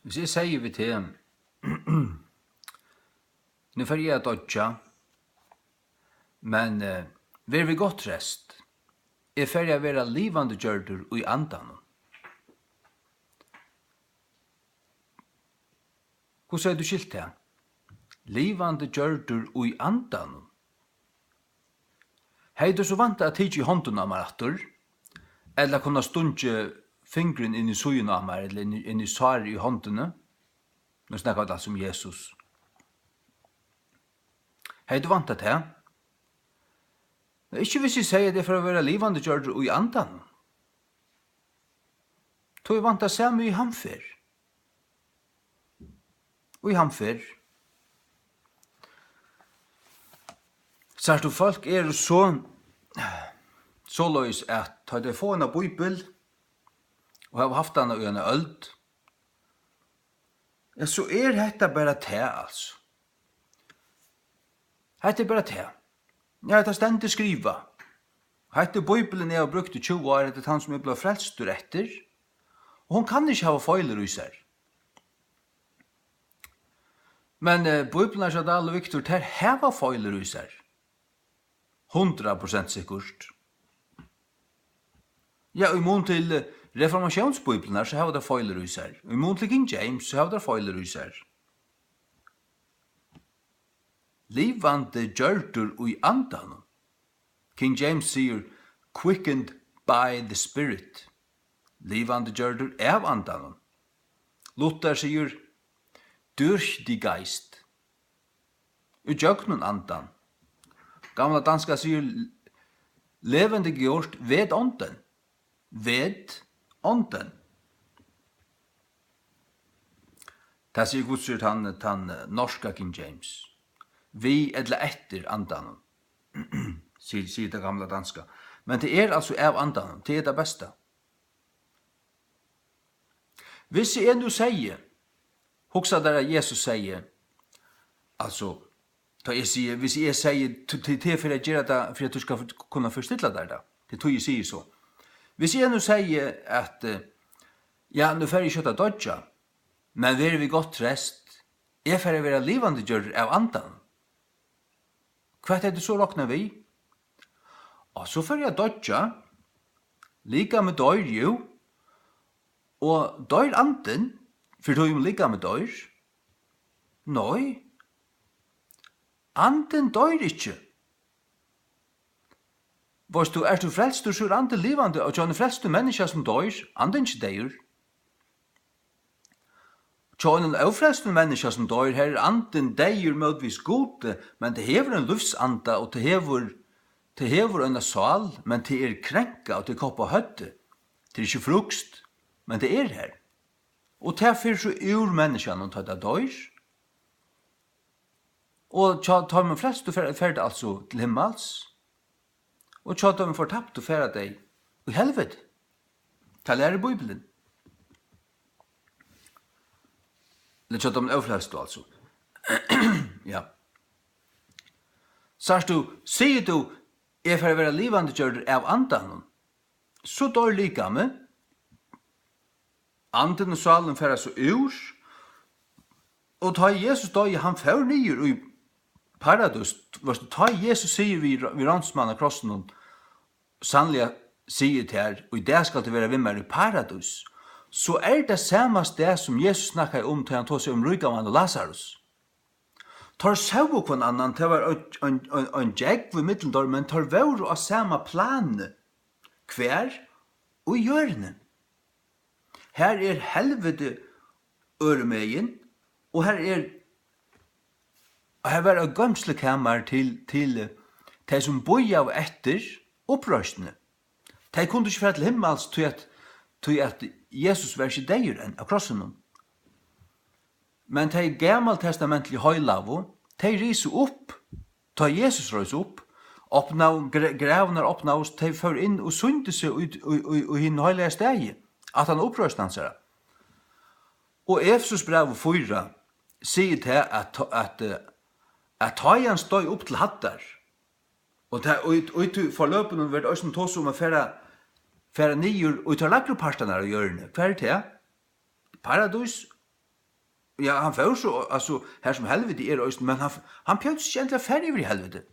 Hvis jeg sier vi til nu får jeg dodja, men ver vi godt rest, får jeg være livande gjørdur i andan. Hvordan er du skilt det? Livande gjørdur i andan. Hei du så vant at tidsi hånden av meg atter, eller kunne stundje fingren inn i sugen av meg, eller inn i svar i håndene. Nå snakker vi altså om Jesus. Hei du vant at det? Ikke hvis jeg sier det for å være livande gjørdur i andan. Tog jeg vant at se mye i hamfer. Og i hamfer. Sart du folk så løys at ta det få en av bibel og har haft den og en øld, ja, så dette bare te, altså. Dette bare te. Ja, dette stendig skriva. Dette bibelen jeg har brukt i 20 år, det han som er blevet frelst ur etter, og hun kan ikke ha feiler i seg. Men bibelen er så Dahl og Victor, der heva feiler i seg. 100% sikkert. Ja, i mån til reformationsbibelen så har det feiler i seg. I mån til King James så har det feiler i seg. Livande gjørdur i andan. King James sier, quickened by the Spirit. Livande gjørdur av andan. Luther sier, durch die Geist. Utjøknun andan. Gamla danska sier, levende gjort ved ånden. Ved ånden. Det sier godsyrt han norska King James. Vi edla etter andan. sier det gamla danska. Men det altså av andan. Det det beste. Hvis jeg nu sier, hoksa der Jesus sier, altså, hvis jeg sier til for å gjøre det, for at du skal kunne forstille deg det, det tror jeg sier så. Hvis jeg nu sier at, ja, nu får jeg kjøtta dodja, men vil vi godt rest, jeg får være livande gjør av andan. Hva er det så råkner vi? Og så får jeg dodja, lika med døyr jo, og døyr anden, for du må lika med døyr. Nei, anden døyr ikke. Hvis du du frelst, så er anden livande, og tjåne frelst du mennesker som døyr, anden ikke døyr. Tjåne avfrelst du mennesker som døyr, her anden døyr møtvis gode, men det hever en lufsanda, og det hever en sal, men det krenka, og det koppa høtte. Det ikke frukst, men det her. Og det fyrir så ur menneskene og tar det døyr. Og tar man flest du ferdig altså til himmels. Og tar man fortapt du ferdig deg i helvete. Ta lære Bibelen. Eller tar man avflest du altså. Ja. Sier du, jeg får være livande gjør av andan, så dør lika med. Anden og salen færa så ur, og ta Jesus døy, han fær nyer i paradis. Ta Jesus sier vi ransmann av krossen, sannlig sier til her, og i det skal det være vimmer i paradis, så det samast det som Jesus snakkar om til han tog seg om Rygaman og Lazarus. Tar sau på en annan, det var en jeg ved middeldør, men tar vår av samme plane, hver og hjørnen. Her helvete øremegen, og her var et gømslekammer til de som bor av etter opprørstene. De kunne ikke fra til himmels til at Jesus var ikke deier enn av krossen. Men de gammeltestamentlige høylavo, de riser opp, da Jesus riser opp, gravene åpna oss, de fører inn og sunte seg i hinn høylige stegi. At han opprørste hans her. Og Efesus brev 4 sier til at ta han støy opp til hattar. Og i forløpene vil det også ta som å fære nyer og ta lagre partene av hjørnet. Hva det? Paradis ja, han får så, altså, her som helvete er østen, men han pjøts ikke endelig ferdig over i helvete.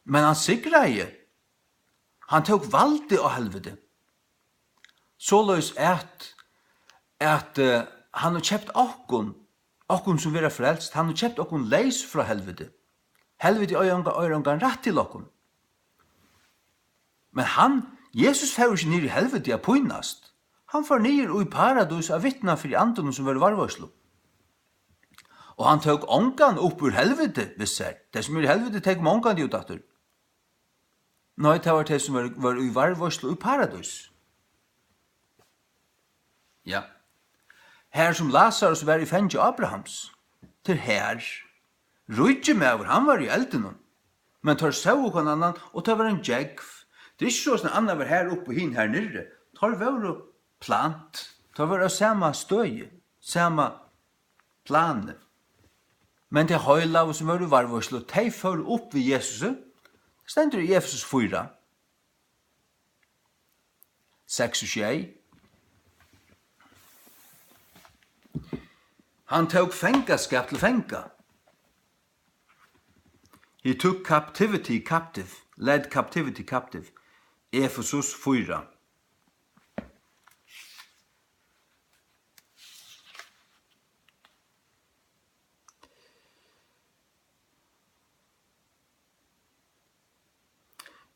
Men han sikrer han tok valde av helvete. Så løs at han har kjøpt okkon som vil frelst, han har kjøpt okkon leis fra helvete. Helvete er en rett til okkon. Men Jesus får ikke ned i helvete av pøynast. Han får ned i paradis av vittna for anden som var varvarslo. Og han tok ongan opp ur helvete, visser. Det som er i helvete tek med ongan ut atter. Nei, det var det som var i varvarslo i paradis. Ja. Her som Lazarus var i fengje Abrahams. Til her. Rydgemever, han var i elden. Men tar så hon annan, og det var en jegv. Det er ikke så sånn annan var her oppe og hin her nere. Tar var plant. Tar var samme støye. Samme plane. Men det høyla som var i varvarslo, de fører opp ved Jesus. Det stender i Efesus 4. 6 og 6. Han tok fengaskap til fenga. He took captivity captive. Led captivity captive. Efesus 4.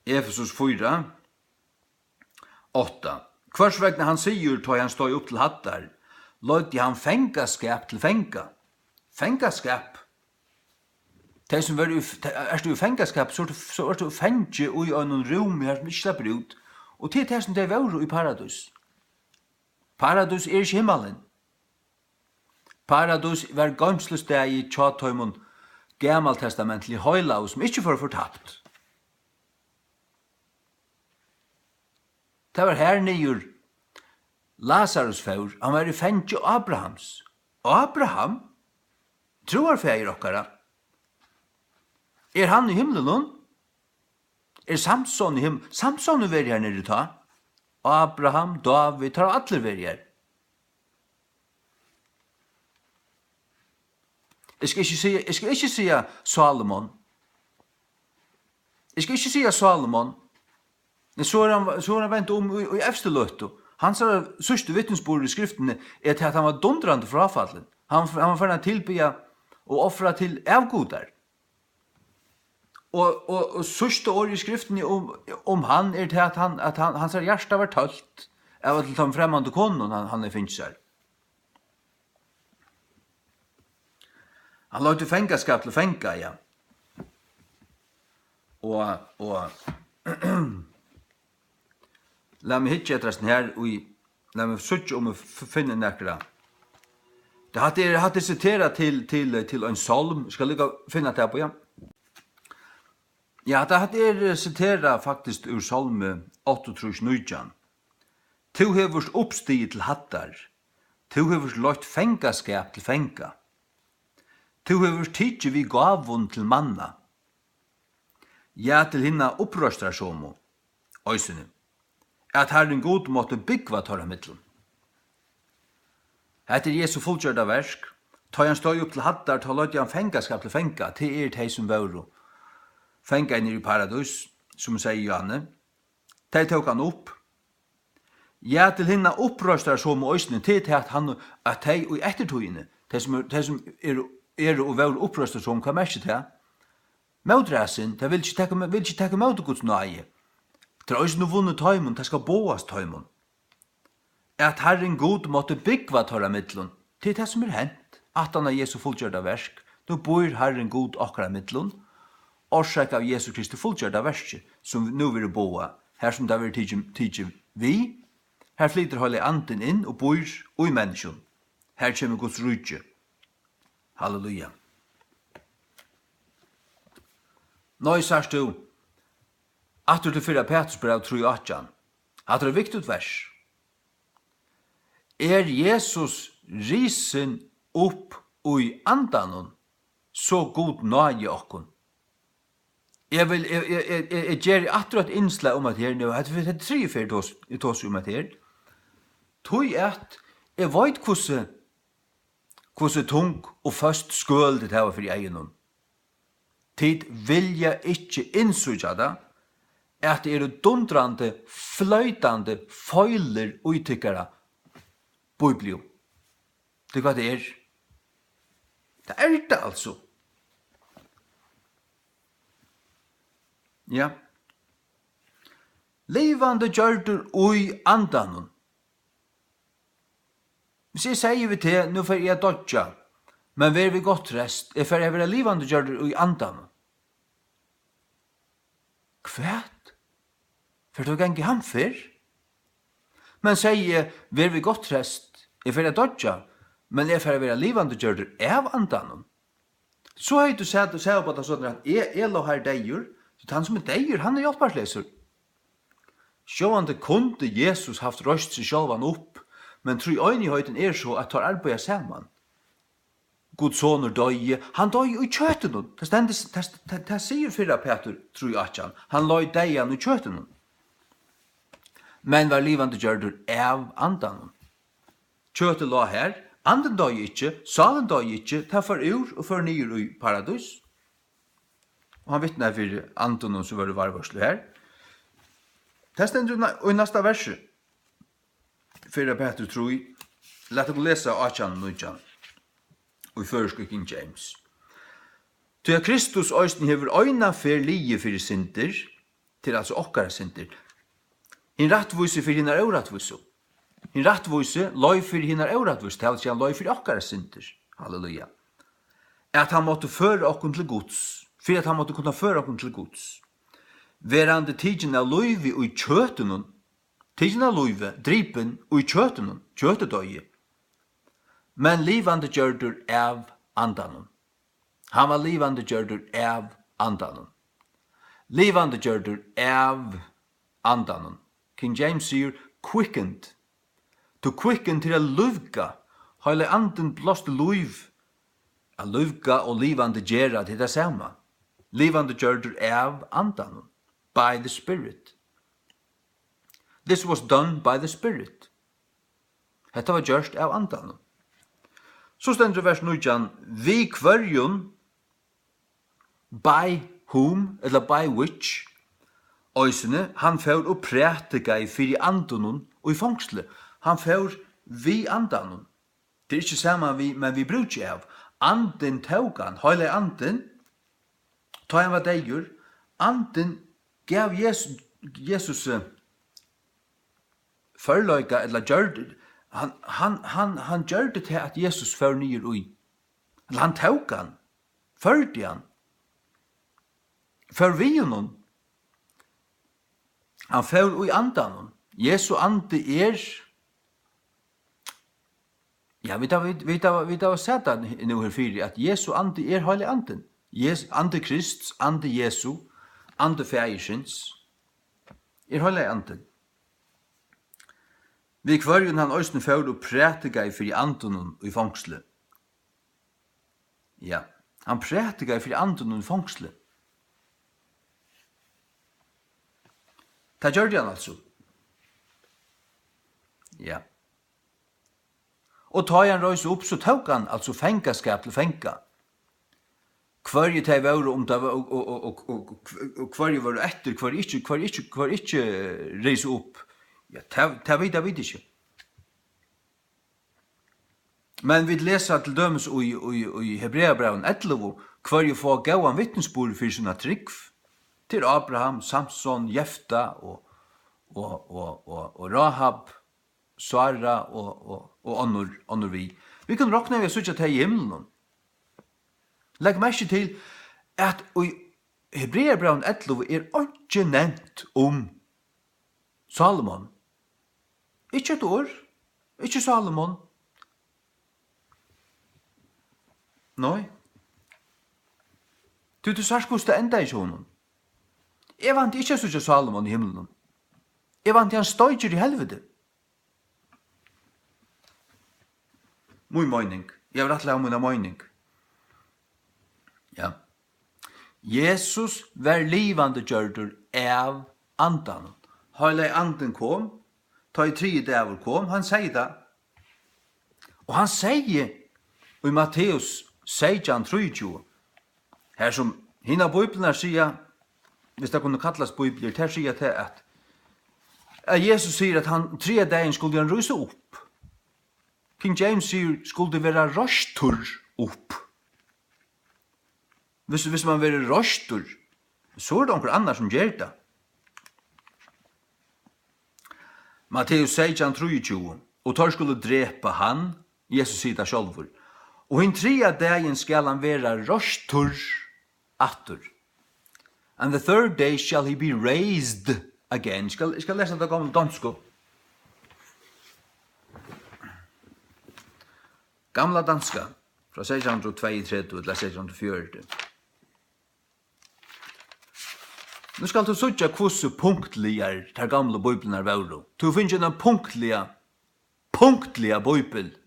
Efesus 4. 8. Hvers vegna han sier, tar han stå opp til hattar, lødde han fengaskap til fenga. Fengaskap. De som er du i fengaskap, så er du fengje i en rom her som ikke slipper ut. Og til det som de var i paradis. Paradis er ikke himmelen. Paradis var gømslesteg i tjatøymon gammaltestamentlig høylau som ikke får fortapt. Det var her nyer Lazarus for, han var i fengje Abrahams. Abraham tror feir okkara. Er han i himmelen? Er Samson i himmelen? Samson er veri her nere ta. Abraham, David, tar atler veri her. Jeg skal ikke si Salomon. Jeg skal ikke si Salomon. Så er han vent i Efsteløtto. Hans sørste vittnesbord i skriftene er til at han var dundrande frafallen. Han var ferdig å tilbya og offra til avgodar. Og sørste år i skriftene om han er til at hans hjärsta var tølt av at de fremmande konen han finnes her. Han lagde fengaskap til fenga, ja. Og la meg hitje etter her, og la meg søtje om å finne nekra. Det hadde siteret til en salm, skal jeg finne det på, ja? Ja, det hadde siteret faktisk ur salme 8:9. Tu hevurs oppstig til hattar, tu hevurs lagt fengaskap til fenga, tu hevurs tidje vi gavun til manna, ja til hinna opprøstrasjomo, øysene, at Herren god måtte byggva tåra middelen. Hette Jesu fullgjørda versk, ta han støy opp til hattar, ta lødde han fengaskap til fenga, til de som våru. Fenga inn i paradis, som sier Johanne. De tok han opp. Ja, til hinna opprøstar som øysene, til at de og ettertogene, de som er og våru opprøstar som, hva merker til? Mødresin, de vil ikke takke møte Guds nøye. Det er også noe vunnet tøymon, det skal boas tøymon. At Herren god måtte byggva tåra middelen, til det som er hent, at han har Jesu fullgjørda versk, nå bor Herren god okkara middelen, årsak av Jesu Kristi fullgjørda versk, som nå vil boa, her som det vil tidje vi, her flyter holde anden inn og bor i menneskjon. Her kommer Guds rydje. Halleluja. Nå sier du, at du til 4 Petrusbrev 3:8, at det er viktig vers. Er Jesus risen opp i andanon, så god nøye okkon. Jeg gjør akkurat innslag om at her nå, at det er 3 i tås om at her, tog at Jeg vet hvordan tung og først skøl det her for egen. Tid vilja ikke innsøkja det, at det dundrande, fløytande, føyler uttykkere biblium. Det hva det er. Det er det altså. Ja. Levande gjørdur ui andanon. Hvis jeg sier vi til, nå får jeg dodja, men vi godt rest, jeg får jeg være levande gjørdur ui andanon. Kvært? For du kan ikke ham fyrr? Men sier vi godt rest, jeg får jeg dodja, men jeg får være levande gjørdur av andanon. Så har du sett på det sånn at jeg lå her deir, så han som er deir, han er hjelparsleser. Sjåvande kunde Jesus haft røst seg sjálvan opp, men tru øynihøyden er så at tar arbeid saman. God sonur døye, han døye i kjøtenen. Det sier fyrra Peter, tru atjan. Han løy deian i kjøtenen. Men var livande gjørdur av andan. Kjøtet lå her, anden døye ikke, salen døye ikke, ta for ur og for nyer i paradis. Og han vittnar for anden som var varvarslu her. Det stender i neste verset. Fyrra Peter tror jeg. Lett å lese 18 og 19. Og i føreske King James. Til at Kristus øysten hever øyna for lije for synder, til altså okkara synder. Hinn rattvise for hinnar euratvise. Hinn rattvise løy for hinnar euratvise, til at han løy for okkara synder. Halleluja. At han måtte føre okkun til Guds. For at han måtte kunne føre okkun til Guds. Verande tidsen av løyvi og i kjøtenen, tidsen av løyvi, dripen og i kjøtenen, kjøtetøye. Men livande gjørdur av andanen. Han var livande gjørdur av andanen. Livande gjørdur av andanen. King James sier quickened. To quicken til a luvga. Heile anden blåste luv. A luvga og livande gjera til det samme. Livande gjørdur av andanen. By the Spirit. This was done by the Spirit. Hetta var gjørst av andanen. Så stendur vers 9, vi kvarjun, by whom, eller by which, øysene, han får og prætika i fyri andanen og i fangsle. Han får vi andanen. Det er ikke samme vi, men vi bruker av. Anden taugan, heile anden, ta han var deigur, anden gav Jesus førløyga, eller gjørd, han gjør det til at Jesus fører nyer ui. Han tok han. Førde han. Før vi honom. Han fører ui andan. Jesu ande er. Ja, vi har sett det nå her fyrir, at Jesu ande er heilig anden. Ande Krist, ande Jesu, ande Fægersins, er heilig anden. Vi kvarjun han òsne fyrir og prætika i fyrir andunnen og i fangsle. Ja, han prætika i fyrir andunnen og i fangsle. Det gjør han altså. Ja. Og ta han røys opp, så tok han altså fengaskap til fenga. Kvarje teg var om det var, og kvarje var etter, kvar ikke reis opp. Ja, det vet jeg ikke. Men vi leser til dømes i Hebreabraun 11, hver jo får gauan vittnesbord for sina trygg, til Abraham, Samson, Jefta og Rahab, Sara og annor vi. Vi kan råkna vi suttja til himmelen. Legg merke til at i Hebreabraun 11 er ikke nevnt om Salomon. Ikke et år. Ikke Salomon. Nei. Du sars hvordan det enda i sjånen. Jeg vant ikke så Salomon i himmelen. Jeg vant han støyger i helvete. Min mening. Jeg vil rettelig ha min mening. Ja. Jesus var livande gjørdur av andan. Heile anden kom, ta i 3 dager kom, han sier det. Og han sier i Matteus 16:23, her som hina bibelene sier, hvis det kunne kallas bibler, her sier det at Jesus sier at han 3 dagen skulle han ryse opp. King James sier skulle være røstur opp. Hvis man være røstur, så det noen annar som gjør det. Matteus 16:23, og tar skulle drepa han, Jesus sier det sjálfur. Og hinn 3 dagen skal han være røstur atter. And the third day shall he be raised again. Jeg skal lese det gamle dansko. Gamla danska, fra 1632 til 1640. Nu skal du søtja kvose punktligar der gamle bibelen er våru. Du finnes en punktliga bibel.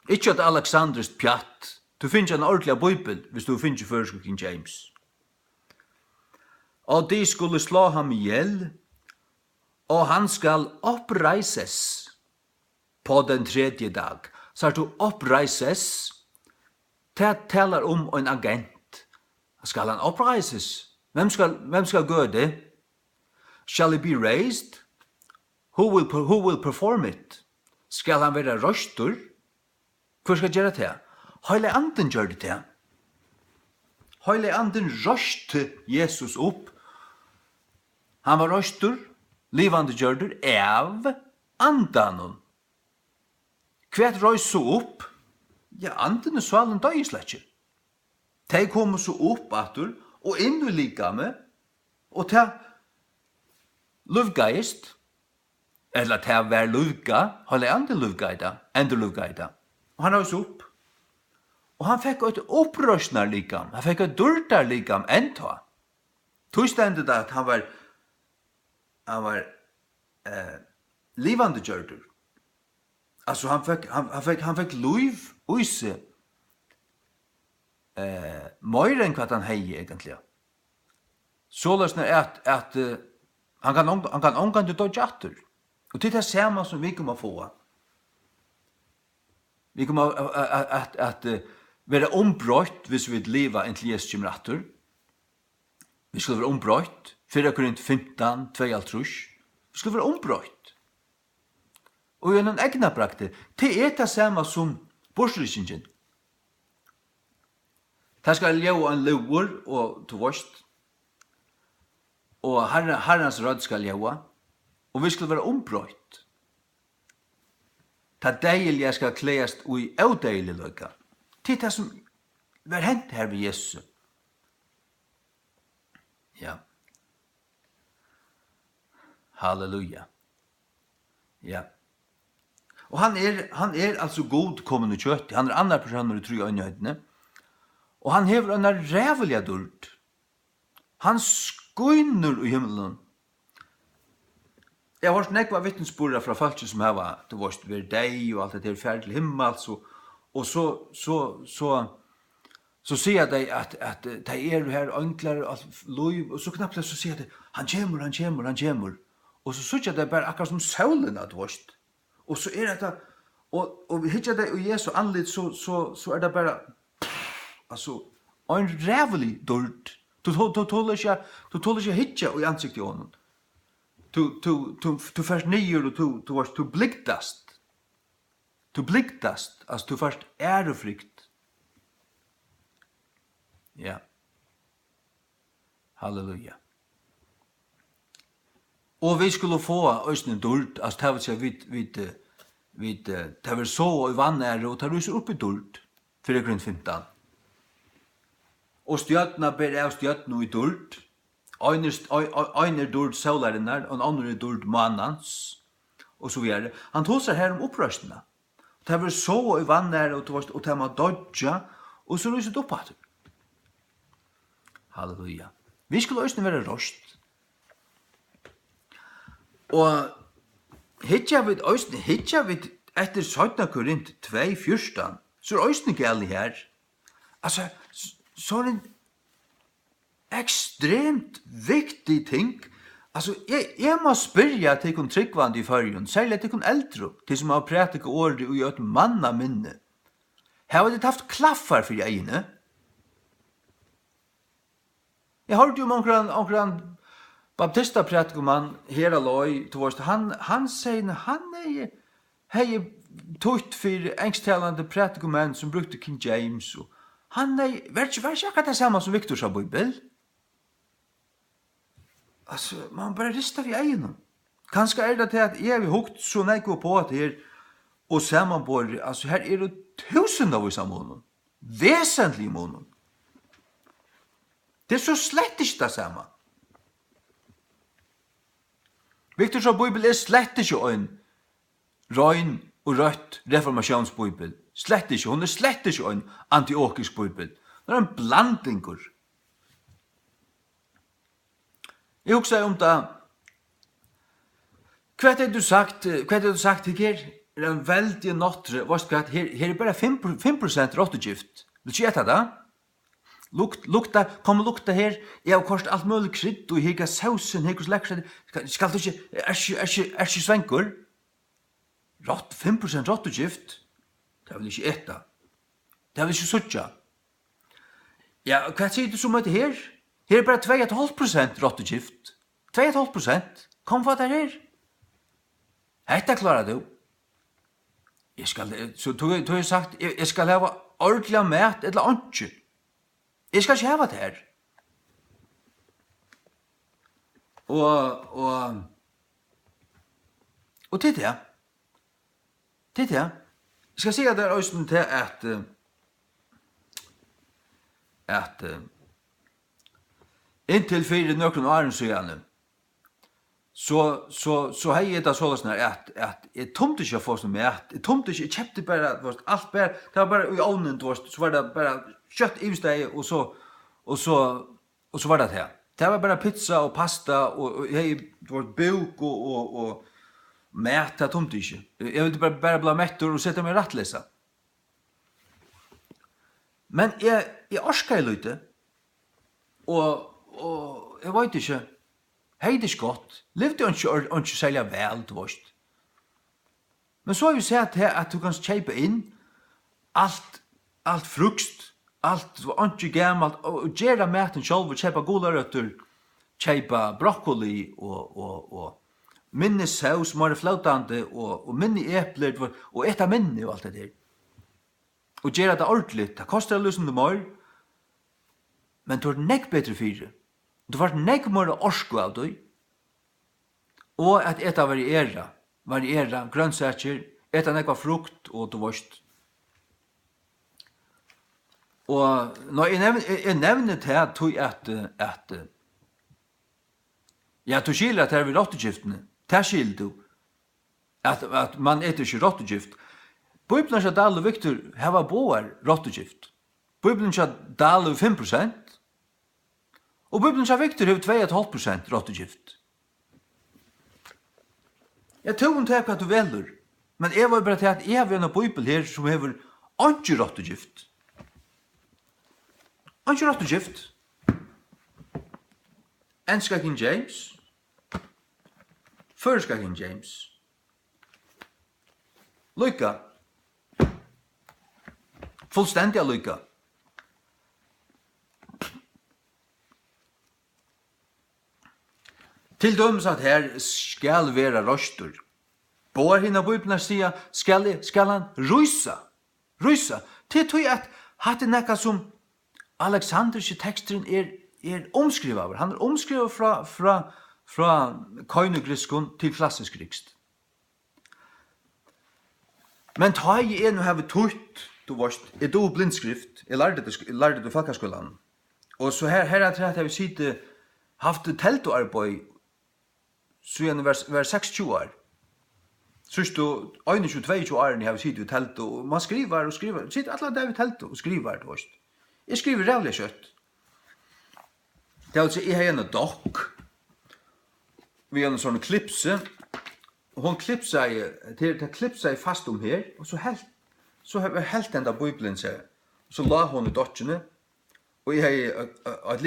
Ikke at Alexanders pjatt. Du finnes en ordentlig bibel hvis du finnes først King James. Og de skulle slå ham ihjel, og han skal oppreises på den 3. dag. Så du oppreises, det taler om en agent. Skal han oppreises? Hvem skal gøre det? Shall he be raised? Who will perform it? Skal han være røstur? Hvor skal gjøre det? Heile anden gjør det. Heile anden røste Jesus opp. Han var røstur, livande gjørdur, av andanon. Hvert røys så opp? Ja, anden og svalen døy slett ikke. De kommer så opp atur, og inn i likame, og ta luvgeist, eller ta vær luvga, heile anden luvgeida, enda luvgeida. Og han røys opp. Og han fikk et opprøsnar likam, han fikk et dørtar likam enda. Togstendet at han var livande gjørdur. Altså han fikk liv uise mer enn hva han hei egentlig. Så løsner at han kan omgang til dødja atter. Og det er det samme som vi kommer få. Vi kommer at være ombrøtt hvis vi lever inntil Jesus kommer atter. Vi skulle være ombrøtt. 4 Korint 15, 2,5. Vi skulle være ombrøtt. Og gjennom egna prakter, det er det samme som borsrykingen. Det skal gjøre en lover og til vorst. Og herrens rød skal gjøre. Og vi skal være ombrøtt. Det deilige skal klæst i avdeilig løyga. Det er det som var hent her ved Jesus. Ja. Halleluja. Ja. Og han er altså god kommende kjøtt. Han er andre personer i 3 øynehøydene. Og han hever en rævelja dult. Han skøyner i himmelen. Jeg har hørt nekva vittnesbordar fra folk som har vært ved deg og alt det der ferdig til himmel. Og så sier de at de er her ønklere og lov. Og så knapt så sier de, han kommer. Og så sier de bare akkurat som saulen at vårt. Og så er det, og vi hittar det i Jesu anlitt, så er det bare, altså, en rævelig dård. Du tåler ikke hittar i ansiktet i honom. Du først nyer, og du bliktast. Altså du først ærefrykt. Ja. Halleluja. Og vi skulle få østene dård, altså det vil si det vil så i vannære, og det ryser opp i dård, 4 Korint 15. Og stjøtna ber av stjøtna i dård, Einer dård saulærinnar, og andre dård mannans, og så videre. Han tog seg her om opprøstene. Det vil så i vannære, og det må dodja, og så ryser det opp at. Halleluja. Vi skulle østene være rost. Og hitja vi etter 17 Korint 2:14, så er østene gældig her. Altså, så er en ekstremt viktig ting Altså, jeg må spyrja til kun tryggvand i førjen, særlig til kun eldre, til som har prætika året og gjort manna minne. Her har det haft klaffar for egene. Jeg hørte jo om omkring baptista prætikumann her aloi, han sier, han hei tøtt for engsttalande prætikumann som brukte King James, og han var ikke akkurat det samme som Victor sa Bibel. Altså, man bare ristar vi egene. Kanskje det til at jeg har hukt så nekko på at her, og samanbor, altså her det tusen av vissa måneder. Vesentlig måneder. Det så slett ikke det samme. Victor sa Bibel slett ikke en røyn og rødt reformationsbibel. Slett ikke. Hun slett ikke en antiokisk bibel. Det en blandingur. Jeg husker om det. Hva du sagt her? En veldig nåttre. Her bare 5% rottegift. Vil ikke etta det? Lukta her, jeg har kost alt mulig krydd, og hega sausen, hega sleksjad, skal du ikke, ikke svenkur? 5% rottegift, det vil ikke etta. Det vil ikke suttja. Ja, hva sier du som heter her? Her bare 2,5% rottegift. 2,5%? Kom for det her. Hetta klarar du. Du har sagt, jeg skal hava ordentlig mat, eller anki. Jeg skal ikke hava det her. Og til det. Jeg skal si at det også til at inntil 4 nøkron åren siden, så hei jeg da sånn at jeg tomte ikke å få sånn mat. Jeg kjøpte bare, alt bare, det var bare i ovnen, så var det bare kjøtt i steg, og så var det her. Det var bare pizza og pasta, og hei, buk og mat, det tomte ikke. Jeg ville bare bli mettor og sette meg rattlesa. Men jeg orska i lite, og jeg vet ikke, hei det ikke godt, levde jeg ikke særlig vel, du vet. Men så har vi sett her at du kan kjøpe inn alt frukst, alt var ikke gammalt, og gjøre maten selv, og kjøpe golarøtter, kjøpe broccoli, og minne saus, mer flautande, og minne epler, og etta minne og alt det der. Og gjøre det ordentlig, det koster liksom det mer, men du har nekk bedre fyre. Du får nekk mer orsko av deg, og at etta variera, grønnsaker, etta nekva frukt, og du varst. Og når jeg nevner til at ja, du skiljer at det ved rottegiftene, det skiljer du, at man etter ikke rottegift. Bibelen ikke Dal og Victor hava boar rottegift. Bibelen ikke Dal 5%, og Bibelen ikke Victor har 2,5% rottegift. Jeg tog om til hva du velger, men jeg var bare til at jeg har en bibel her som har ikke rottegift. Ikke rottegift. Enska King James. Førska King James. Lykka. Fullstendig av lykka. Til dømes at her skal være røster. Båar hina bøybna sier, skal han rysa. Rysa. Til tog at hatt nekka som Alexanders teksten omskrivet over. Han omskrivet fra koinegriskon til klassisk rikst. Men ta jeg nå har vi tøtt, du varst, do blindskrift, jeg lærte det i Falkaskolan. Og så her har vi sitte, haft teltoarbeid, så jeg var 26 år. Sørst du, 21-22 år, jeg har sitte i telt, og man skriver, sitter alle der i telt og skriver, du varst. Jeg skriver rævlig kjøtt. Det er altså, jeg har en dokk, vi har en sånn klipse, og hun klipser seg fast om her, og så har helt den der bibelen seg, og så la hun i dokkene, og jeg har et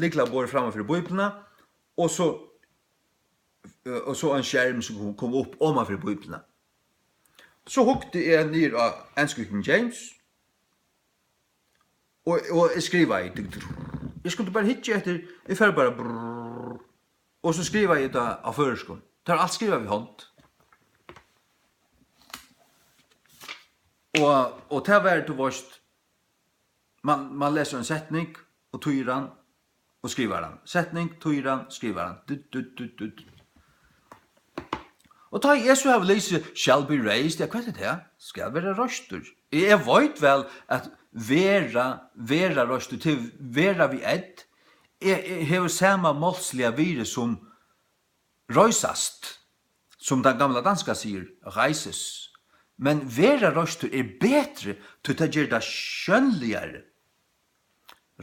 likla bord fremme for biblene, og så og så en skjerm som kom opp om for Bibelen. Så hukte jeg ned av Enskukken James, og jeg skriver i det. Jeg skulle bare hitte etter, jeg får bare brrrr, og så skriver jeg det av føreskånd. Det er alt skrivet ved hånd. Og til hver til vårt, man leser en setning, og tøyer den, og skriver den. Setning, tøyer den, skriver den. Og da Jesus har lest shall be raised, hva er det? Skal være røster. Jeg vet vel at vera røster til vera vi ett, jeg har samme målslige vire som røysast, som den gamla danska sier, reises. Men vera røster betre til å gjøre det skjønligere.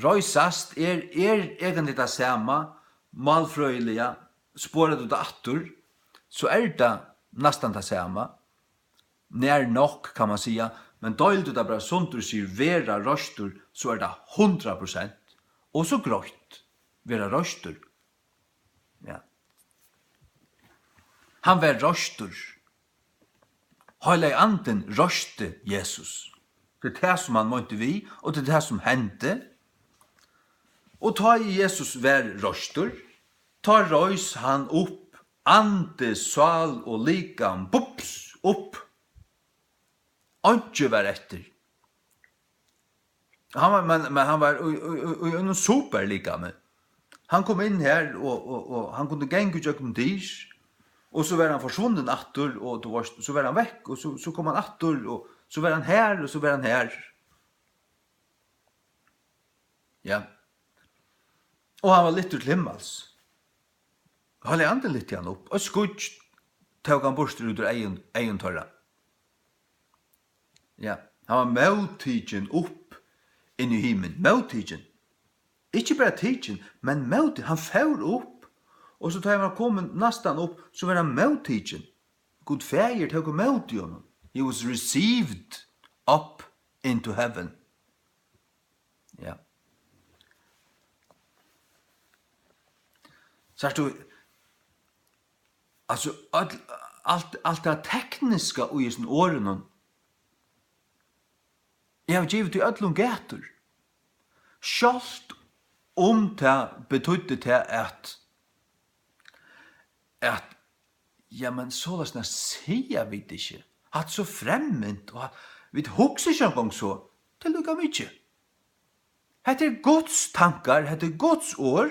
Røysast egentlig det samme, malfrøyelige, spåret ut atter, så det nästan det samme. Nær nok, kan man säga, men døylt det bara sånt du sier vera røster, så det 100%. Og så grøyt, vera røster. Ja. Han var røster. Heilig anden røste Jesus. Det det som han måtte vi, og det det som hendte. Og ta Jesus var røster, ta røys han opp, ande, sal og likam, bups, opp. Ikke var etter. Men han var en super likam. Han kom inn her, og han kunne genge ut jøkken dis, og så var han forsvunnen atter, og så var han vekk, og så kom han atter, og så var han her, og så var han her. Ja. Og han var litt til himmels. Halle anden litt igjen opp, og skutt tog han borster ut ur egen tørra. Ja, han var møtidgen opp inn i himmelen. Møtidgen. Ikke bare tidgen, men møtidgen. Han fær opp, og så tar han kommet nesten opp, så var han møtidgen. God feir tog han møtidgen. He was received up into heaven. Ja. Så du, altså, alt det tekniske og i sin årene, jeg har givet til ødlom gater. Sjalt det betydde til at ja, men så løsne sier vi det ikke. Hatt så fremment, og vi hokser ikke en gang så, til lukka mykje. Hette Guds tankar, hette Guds år,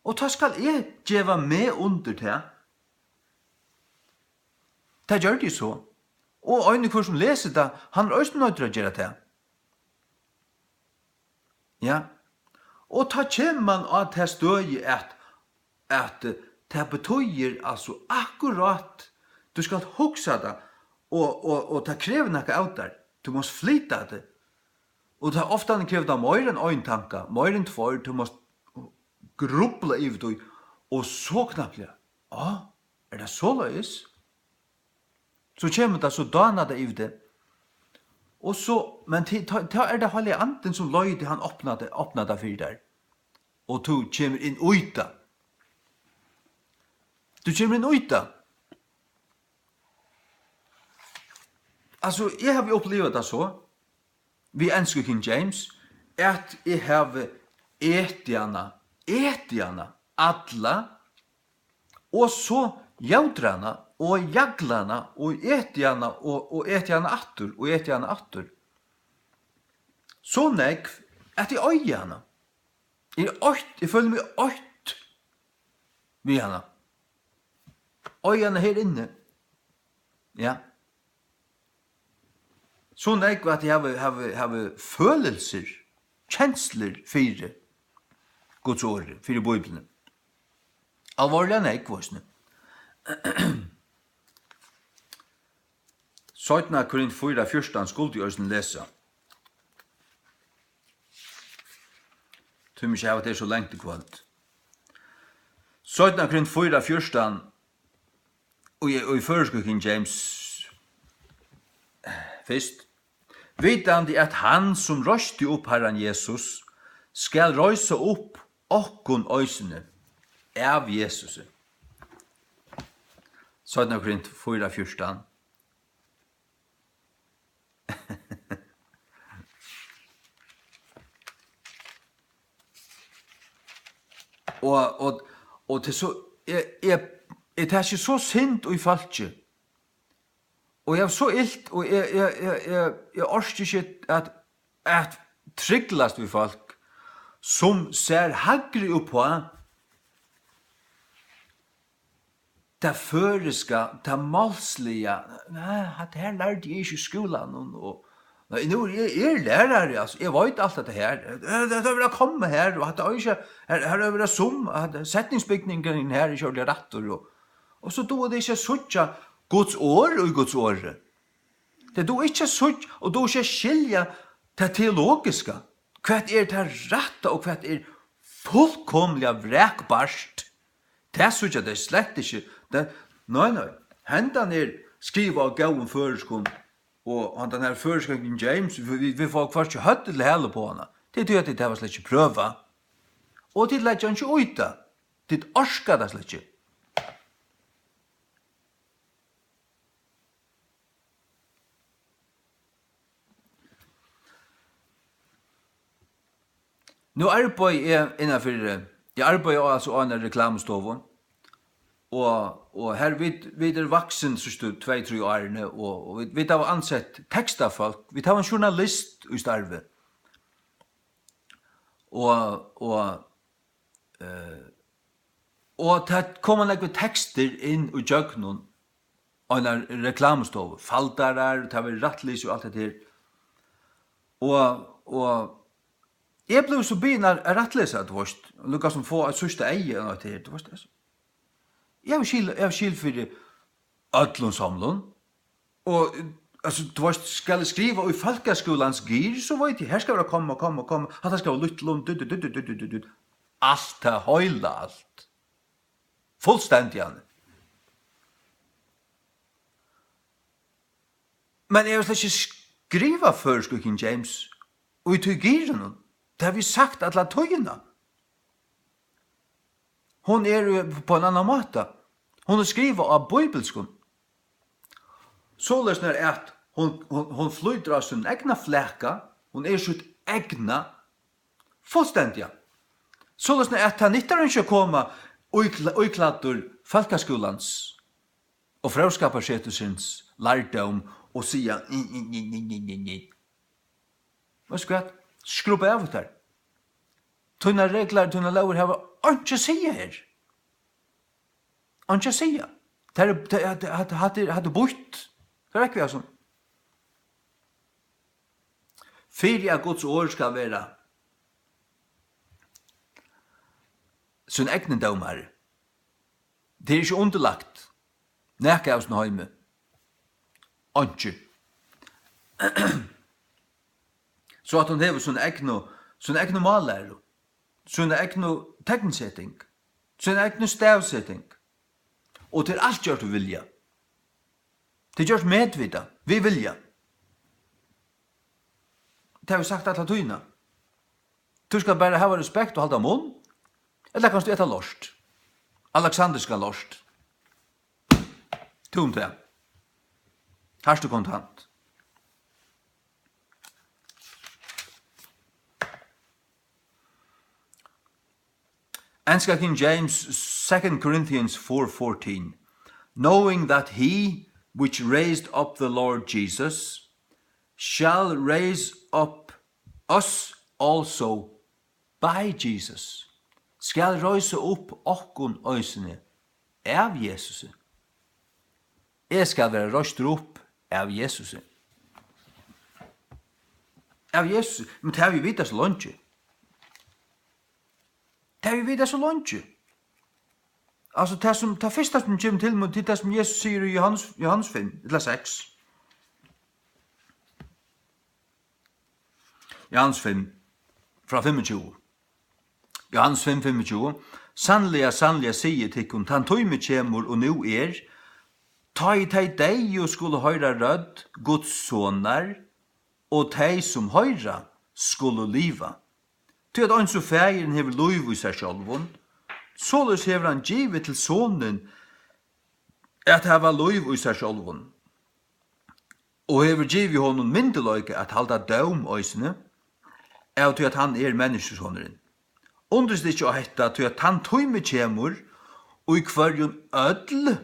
og ta skal jeg djeva med under til. Det gjør de så. Og øyne hvor som leser det, han er også nødt til å gjøre det. Ja. Og ta kommer man av til støye at det betyr altså akkurat du skal hoksa det, og det krever noe av der. Du må flytte det. Og det er ofte han krever det mer enn øyne tanker, mer enn tvær, du må grubla i det, og så knappt, ja, det så løs? Så kommer det så dana det i det. Og så, men ta det halve anden som løyde han åpnade for der. Og du kommer inn uita. Du kommer inn uita. Altså, jeg har opplevd det så, vi ønsker King James, at jeg har etiana, alla, og så jaudrana, og jaglana, og etiana, og etiana attur, og etiana attur. Så nekv, at jeg øyana. Jeg føler meg øyt vi hana. Øyana her inne. Ja. Så nekv at jeg har følelser, kjensler fyrir Guds ord, fyrir Bibelen. Alvorlig nekv, våsne. 17. Korint 4:14 skulle jeg også lese. Tror ikke det så lengt i kvalt. 17. Korint 4:14 og i føreske King James først. Vitandi at han som røsti opp Herren Jesus skal røysa opp okkon øysene av Jesus. 17 Korint 4:14. Og til så, jeg tar ikke så sint og i falske. Og jeg er så ilt, og jeg orsker ikke at trygglast vi folk, som ser hagri upp på det føreska, det malsliga. Nei, det her lærte jeg ikke i skolan, og nu er lærare, altså. Jeg vet alt det her. Det har vært komme her, og det har ikke, her har vært som, setningsbygningen her er ikke ordentlig retter, og så då er det ikke suttja Guds år og Guds år. Det er då ikke sutt, og då ikke skilja det teologiska. Hva er det rette, og hva er fullkomlig vrekbarst. Det suttja det slett ikke. Nei, hendan skriva av gauen føreskon, og den her føreskon James, vi får først ikke høtt til hele på henne. Det er det var slett ikke prøva. Og det lett ikke uita. Det orska det slett ikke. Nu arbeider jeg innenfor, jeg arbeider altså av en reklamstoven, og her vi vaksen sørste 2-3 årene, og vi har ansett tekstafolk, vi har en journalist i starve, og det kommer noen tekster inn i jøgnen av en reklamstove, faldarar, det har vært rattlys og alt det her, og jeg ble så begynner å rettlese, du vet, og lukket som få et sørste eie og det her, du vet. Jeg har skil for ødlund samlun, og altså, du vet, skal jeg skrive i folkeskolans gir, så vet jeg, her skal det komme, at det skal være lyttelund, alt det høyla alt. Fullstendig han. Men jeg vil ikke skrive for King James, og i tog giren, det har vi sagt at la tøyina. Hon på en annan måte. Hon skriver av bibelskon. Så løsner at hon flyter av sin egna fleka, hon sitt egna fullstendiga. Så løsner at han ikke ikke koma uikladdur folkeskolans og frauskaparsetusins lærdom og sia Hva skal jeg? Skrubba av det her. Tunna regler, tunna lover har ikke sige her. Ikke sige. Det hadde bort. Det er ikke vi sånn. Fyrir av Guds år skal være sin egne domar. Det er ikke underlagt. Nekka av sin høyme. Ikke. Så at hun hever sin egnu mallæru, sin egnu tegnsetting, sin egnu stavsetting. Og til alt gjør du vilja. Det gjørs medvida, vi vilja. Det har vi sagt alla tøyna. Du skal bare hava respekt og halda munn, eller kan du etta lorst. Alexander skal lorst. Tom det. Herst du kontant. Enska King James, 2 Corinthians 4:14, knowing that he which raised up the Lord Jesus shall raise up us also by Jesus. Skal røyse opp okkun øysene av Jesus. Jeg skal være røyst opp av Jesus. Av Jesus, men det har vi vidt så langt. Det har vi vidt så langt. Altså, det første som kommer til meg, det som Jesus sier i Johannes 5, eller 6. Johannes 5, fra 25. Johannes 5, 25. Sannlega sier tikkum, tan tøyme kjemur og nu ta i teg deg og skulle høyra rødd, Guds sonar, og teg som høyra skulle liva. Til at ans og fægeren hever loiv i seg sjálvun, således hever han givet til sonen at hava loiv i seg sjálvun, og hever givi honom myndeløyke at halda døm òsne, av til at han menneskesåneren. Undrest ikkje å hetta til at han tøyme kjemur, og i kvarjon ødl,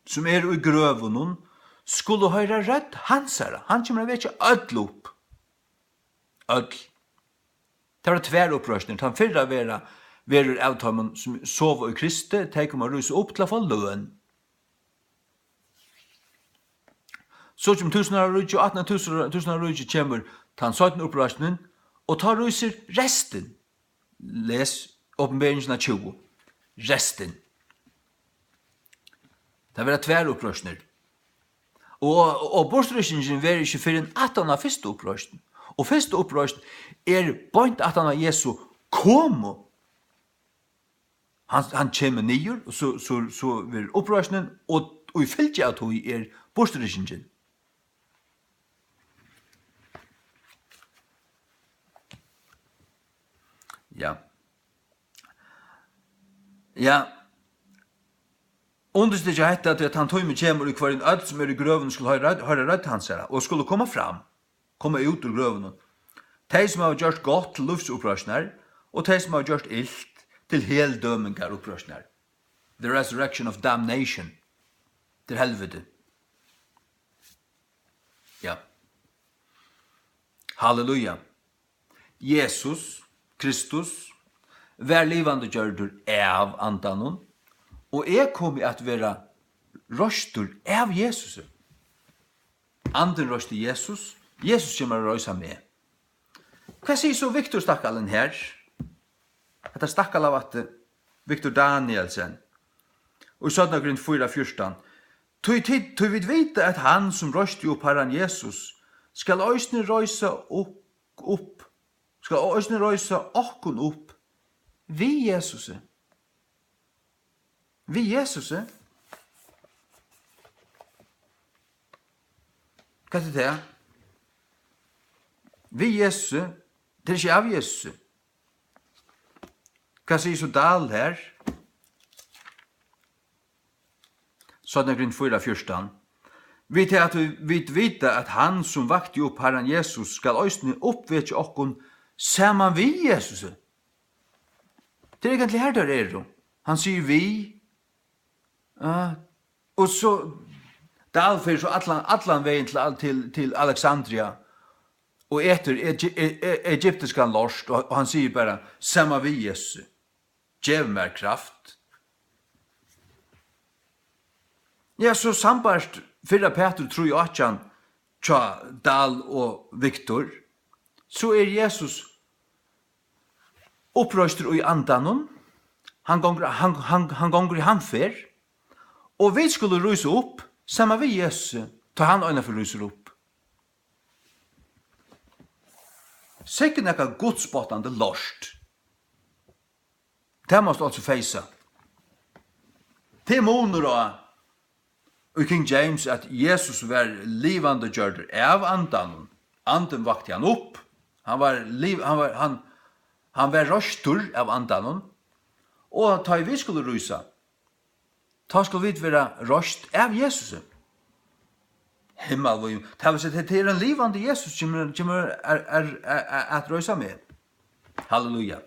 som i grøvunnen, skulle høyra rødt hansara. Han kommer vet ikke ødl opp. Ødl. Det var tver opprørsning. Han fyrra verur avtøymon som sov i Kristi, teker man rus opp til å få løn. Så som 1000 år rujtje, 18 år rujtje kommer til han 17 opprørsning, og tar ruser resten. Les åpenberingen av 20. Resten. Det var tver opprørsning. Og bortrøsningen var ikke for en 18 av første opprørsning. Og første opprørsning bønt at han av Jesu kom. Han kommer nyer, og så vil opprørsningen, og i fylke at hun bortrøsningen. Ja. Underst ikke hette at han tog med kjemur i hver en ødd som i grøven skulle høre rødt hans her, og skulle komme fram, komme ut ur grøven. De som har gjort godt til luftsopprørsner, og de som har gjort ilt til heldømingar opprørsner. The resurrection of damnation. Til helvete. Ja. Halleluja. Jesus, Kristus, vær livande gjørdur av andanon, og kom at vera røstur av Jesus. Anden røster Jesus, Jesus kommer å røysa med. Hva sier så Victor Stakkalen her? Dette Stakkal av at Victor Danielsen, og i 17. 4:14, «Tøy vid vite at han som røster opp herran Jesus skal òsne røysa opp, skal òsne røysa okkun opp vi Jesus. Vi Jesus. Hva det? Vi Jesus, det ikke av Jesus. Hva sier så dal her? 17. 4:14. Vi til at vi vite at han som vakte opp herran Jesus skal òsne oppvekje okkun saman vi Jesus. Det egentlig her der han sier vi, og så dal fyrir så atlan veien til Alexandria, og etter egyptiskan lorst, og han sier bara saman vi Jesus. Gjev mer kraft. Ja, så sambarst fyrra Peter tror jeg atjan tja Dal og Victor, så Jesus opprøster i andanon, han gonger i handfer, og vi skulle ryse opp, saman vi Jesus, ta han øyne for ryser opp. Sikkert nekka godspottande lorst. Det måste altså feisa. Det måner og i King James at Jesus var livande gjørder av andan. Anden vakte han opp. Han var røstur av andan. Og ta vi skulle rysa, ta skulle vi være røst av Jesus. Himmel, det en livande Jesus som at røysa med. Halleluja.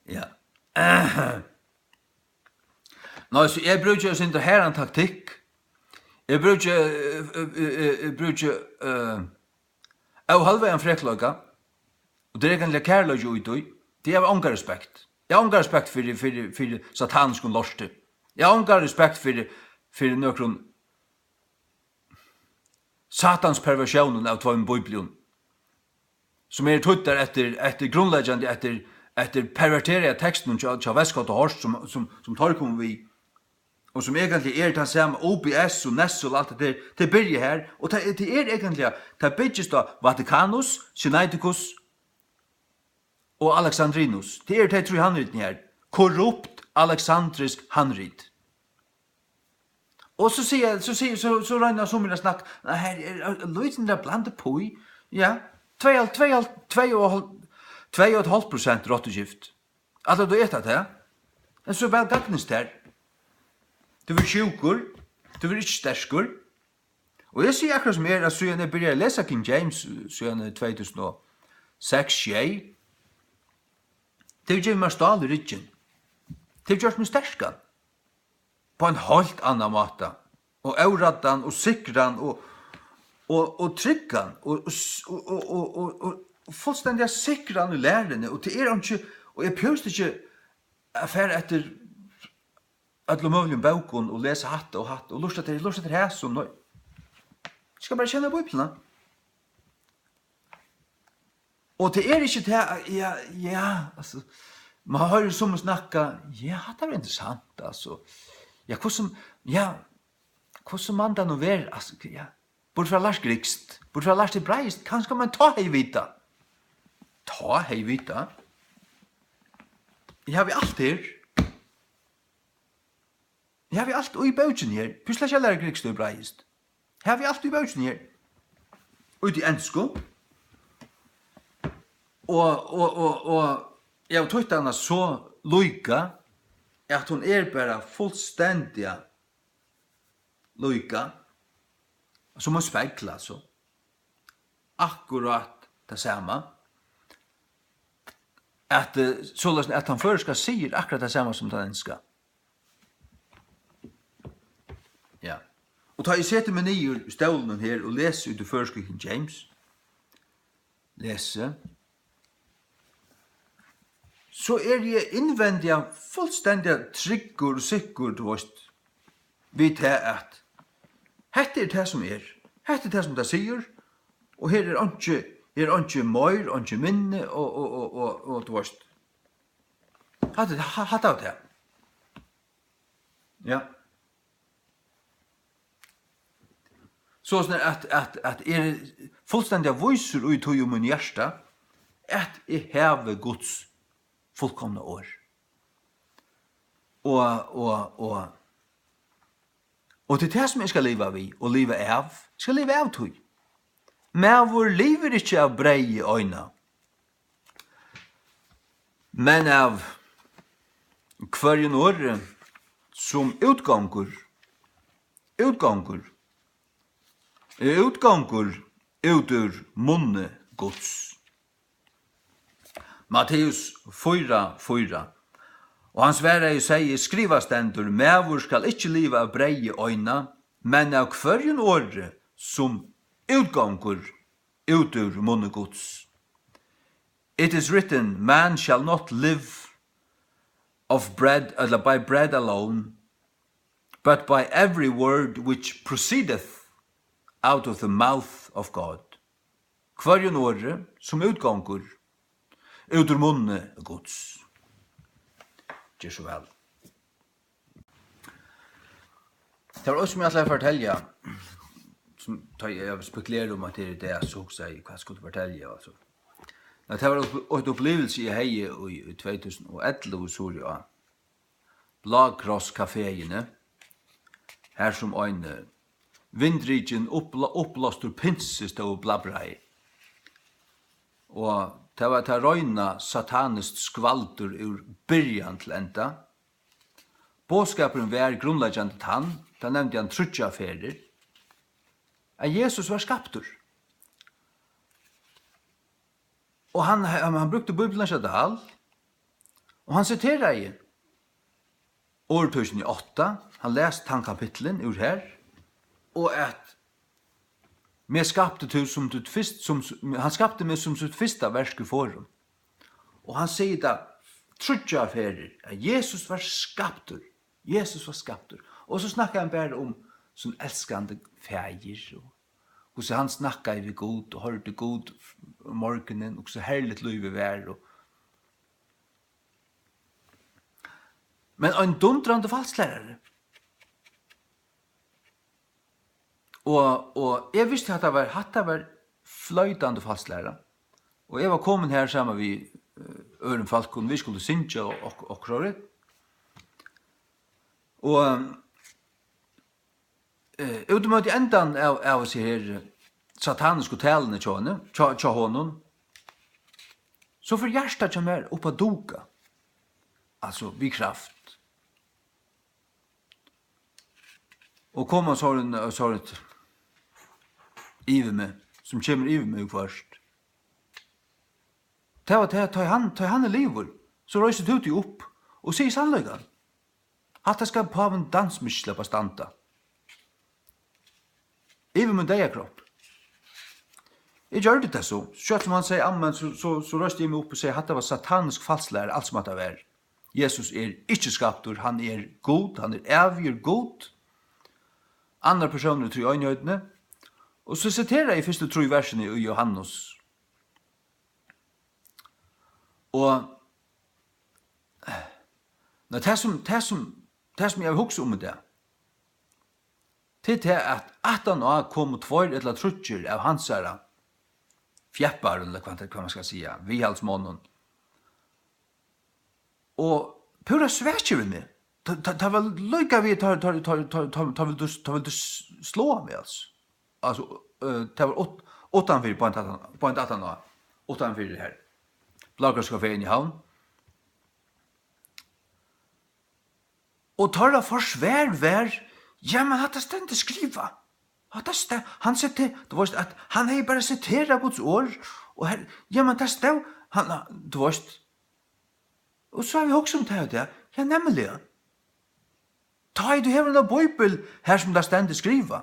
Ja. Nå, så jeg bruker jo sin her en taktikk. Jeg bruker av halve en frekløyga, og det egentlig kærløyga ut. Det er ånga respekt. Jeg har ånga respekt for satanisk lorste. Jeg har ånga respekt for nøkron satans perversjonen av tvåen bibelen, som tuttar etter grunnleggende, etter perverteria teksten til Vestgård og Horst, som tar kommer vi, og som egentlig den samme OBS og NES og alt det der, det byrger her, og det egentlig, det bygges da Vatikanus, Sinaiticus og Alexandrinus. Det de 3 handritten her. Korrupt Alexandrisk handrit. Og så regner som jeg snakk, her løyden der blande på i, ja, 2,5% rottegift. Altså, du etter det, Men så vel gagnest her. Du vil sjukur, du vil ikke stersker. Og jeg sier akkurat som at så jeg begynner å lese King James, så jeg 2006-6, det vil gjøre meg stål i ryggen. Det vil gjøre meg sterskere. På en helt annan måte. Og øraddan, og sikran, og tryggan, og fullstendig sikran i lærerne, og det ikke, og jeg pjøst ikke affære etter alle mulige bøkene, og lese hatt, og lust etter hæs, og jeg skal bare kjenne Bibelen. Og det ikke det, altså, man har jo som å snakke, det var interessant, altså, hvordan man da nå være, altså, bort fra Lars Grikst, bort fra Lars til Breist, kanskje man ta hei vita. Ta hei vita? Jeg har vi alt her. Jeg har vi alt i bøtjen her. Pusla ikke Lars Grikst og Breist. Jeg har vi alt i bøtjen her. Ut i ensko. Og jeg har tøyt henne så loika, at hun bare fullstendig loika, som hun spekler, altså. Akkurat det samme. At han først sier akkurat det samme som han ønsker. Ja. Og da jeg setter meg ned i stålen her og leser ut i første King James, så jeg innvendig fullstendig tryggur og sikker, du vet, vi til at hette det som hette det som det sier, og her ikke møyr, ikke minne, og du vet, hatt av det. Ja. Så sånn at fullstendig viser ut i min hjerte, at jeg hever Guds fullkomne år. Og det det som jeg skal leve vi, og leve av, jeg skal leve av tog. Men vår lever ikke av brei i øyne, men av hverjen år som utganger ut ur munne Guds. Matteus 4:4. Og han sverre sier, skriva stendur, mevor skal ikkje liva av brei i øyna, men av hverjen åre som utganger ut ur munne Guds. It is written, man shall not live of bread, eller by bread alone, but by every word which proceedeth out of the mouth of God. Hverjen åre som utganger ut ur munne Guds. Gjør så vel. Det var også som jeg skal fortelle, som jeg spekulerer om at det det jeg så seg, hva jeg skulle fortelle. Altså. Det var en opplevelse i Heie i 2011 i Soria. Blagkross-kaféene, her som en vindriken opplåst ur pinse stod blabrei. Og det var til røyna satanist skvaldur ur byrjan til enda. Båskaperen var grunnleggjande til han, da nevnte han trutja ferier, at Jesus var skaptur. Og han brukte Bibelen Shadal, og han siterer i år 2008, han leste han kapitlen ur her, og at han skapte meg som sitt første versk i forum. Og han sier da, trutja ferier, at Jesus var skaptur. Jesus var skaptur. Og så snakker han bare om sånn elskande feir, og så han snakker vi god, og hørte god om morgenen, og så herligt liv vær. Men en dundrande falsklærere. Og jeg visste at det var fløytande falsklærer. Og jeg var kommet her sammen med øren falkon, vi skulle synge og krøret. Og utemot i endan av oss her sataniske talene tja honom, så for hjertet kommer opp av doka. altså vi kraft. Og kommer så et iver med, som kommer iver med først. Ta han lever, så røyser du deg opp og sier sannløygan. At det skal paven dansmysla på standa. Iver med deg kropp. Jeg gjør det så. Selv som han sier amen, så røyster jeg meg opp og sier at det var satanisk falslære, alt som at det var. Jesus ikke skaptur, han god, han evig god. Andre personer tror i øynehøydene. Og så siterer jeg første tro i versene i Johannes. Og det som jeg har hukset om det, til at 18 år kom 2 eller 3 av hans herre, fjeppar, eller hva man skal si, vihalsmånen. Og pura svækje vi med. Ta vel lykka vi, ta vil du slå med oss. Altså, det var 8-4 på en 18 år. 8-4 her. Lagerskaféen i havn. Og tar det forsvær vær, ja, men hatt det stendt skriva. Han sitter, du vet at han har bare siteret Guds ord, og her, ja, men det stod, du vet, og så har vi også om det, ja, nemlig, ta i du hever en bøybel her som det stendt skriva.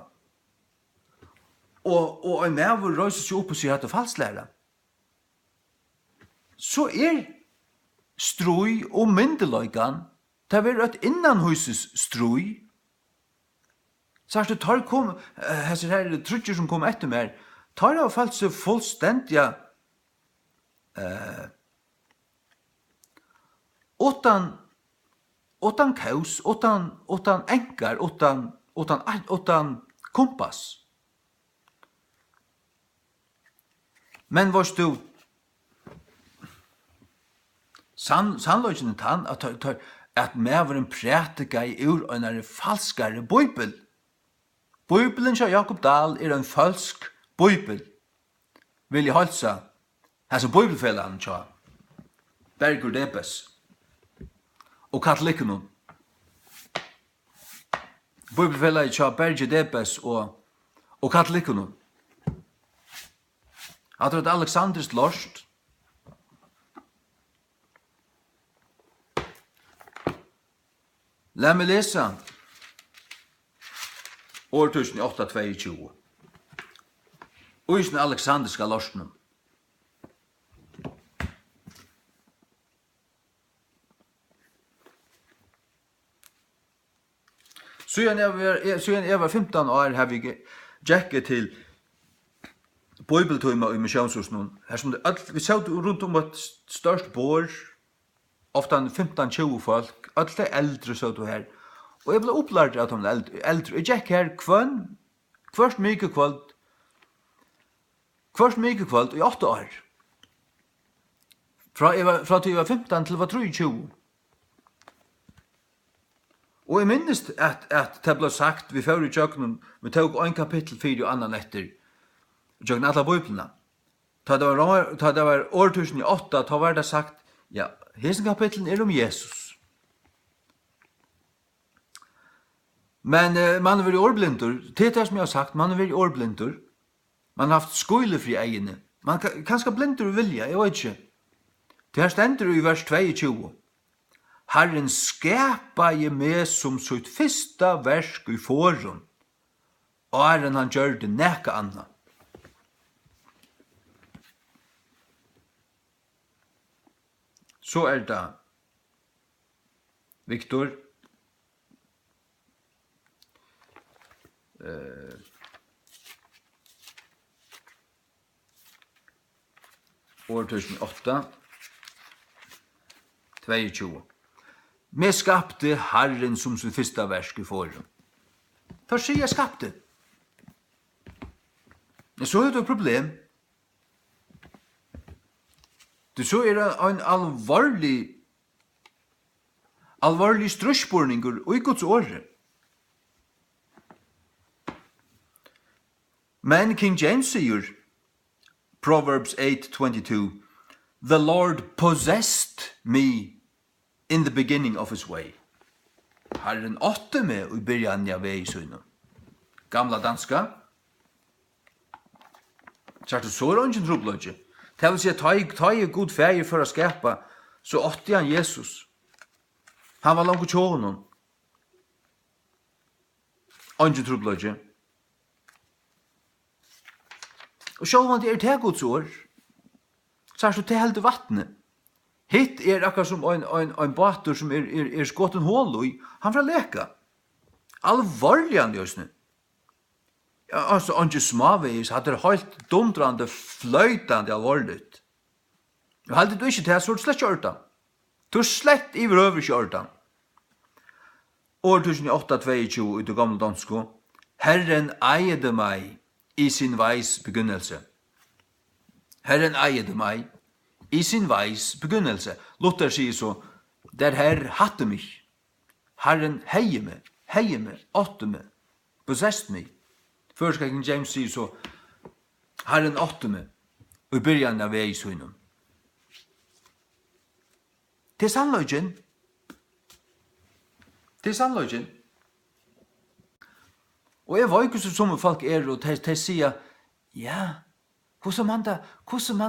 Og en mever røyser seg opp og sier at det er falsklære. Så strøy og myndeløygan, det er et innanhuses strøy. Så det tar kom, her trutcher som kom etter meg, tar det falt seg fullstendig utan kaus, utan enkar, utan kompass. Men varst du, sannløsene tann at meveren prætika i ur en falskare bøybel. Bøybelen til Jakob Dahl en falsk bøybel. Vil jeg halsa, altså bøybelfellene til Bergur Debes og katolikken. Bøybelfellene til Bergur Debes og katolikken. At det Alexanders lost. La meg lese årtusen 822. Uisen Alexanderska lorsnen. Siden jeg var 15 år har vi jekket til Bibeltøyma i misjonshusen. Vi satt rundt om et størst bord, ofte 15-20 folk, alle eldre satt her. Og jeg ble opplært av de eldre. Jeg gikk her hvert mykekveld i 8 år. Fra til jeg var 15 til jeg var 23. Og jeg minnes at det ble sagt, vi fører i kjøkkenen, vi tok en kapittel 4 og annan etter, kjøkken alle bøyplene. Da det var årtusen i 8, da var det sagt, ja, hesen kapitlen om Jesus. Men man er årblindur, det som jeg har sagt, man er årblindur, man har haft skolefri egene, man kan kanskje blindur vilja, jeg vet ikke. Det her stender i vers 22. Herren skapa i meg som sitt fyrsta versk i forhånd, og Herren han gjør det nekka anna. Så det Viktor, år 2008, 22. Me skapte Herren som sitt fyrsta versk i forhånd. Da sier jeg skapte. Men så det et problem. Det så en alvorlig strøsborninger og i Guds åre. Men King James sier, Proverbs 8:22, the Lord possessed me in the beginning of his way. Herren åtte med i början av vei søgnen. Gamla danska. Så så er ingen trubløgje. Det vil si at ta i god ferie for å skapa, så åtte han Jesus. Han var langt tjånen. Ingen trubløgje. Og sjål man det til Guds år, så er det til helt vattnet. Hitt akkurat som en bater som skått en hål i, han fra leka. Alvorlig han just nu. Ja, altså, ikke smavis, hadde det helt dundrande, fløytande alvorligt. Og heldig du ikke til, så er det slett kjørtan. Du er slett i vrøver kjørtan. År 1822 i det gamle dansko, Herren eide meg i sin veis begynnelse. Herren eide meg i sin veis begynnelse. Luther sier så, der Herr hatte mig. Herren heie meg, åtte meg, possessed meg. Først King James sier så, Herren åtte meg, og i byrjan av vei søgnen. Det er sannløgjen. Det er sannløgjen. Og jeg var ikke så som folk og de sier, ja, hvordan man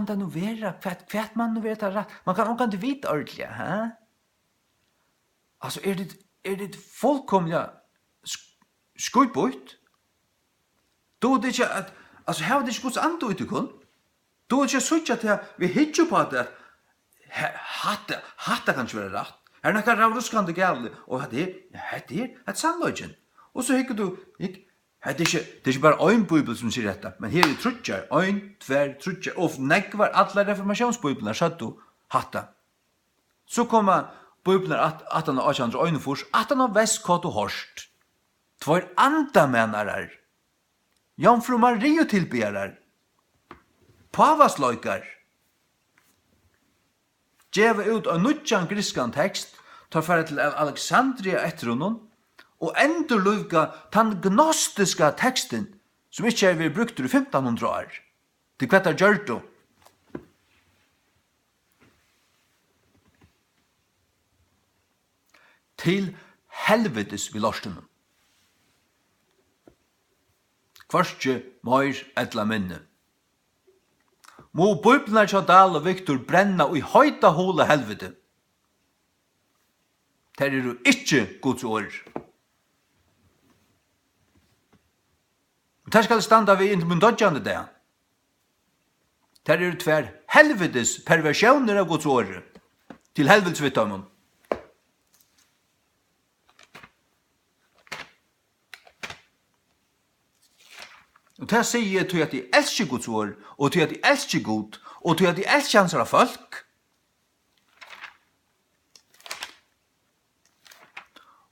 da nå være, hva man nå være rett? Man kan ikke vite ordentlig, hæ? Altså, er det fullkomlig skuldbøyt? Då det ikke at, altså, her var det ikke gods andre ut i kun. Då er det ikke sånn at vi hittar på at hatta kan ikke være rett. Her er noe ruskande gale, og det er et sannløgjen. Og så hikker du, det er ikke bare en bibel som sier dette, men her er trutjar, ein, tver, trutjar, og nekvar alle reformationsbibelene, så du hatta. Så kommer bibelene at han har kjent øynefors, at han har vest hva du hørst. Tvær andamennarar, Jomfru Maria tilbyarar, pavasløykar, djeva ut av nutjan griskan tekst, tar færa til Alexandria etter honom, og endurløyga den gnostiska teksten, som ikke er vi brukt i 1500 år, til kvettar gjørto. Til helvetes vi lorstenum. Kvarskje meir etla minne. Må bøyblene til Dal og Viktor brenna og i høyta hole helvete. Der er du ikke Guds år. Der skal det standa vi inntil mun dodjande det. Der er du tver helvetes perversjoner av Guds år. Til helvetes vittamon. Og det sier jeg til at de elsker Guds ord, og til at de elsker Gud, og til at de elsker hans av folk.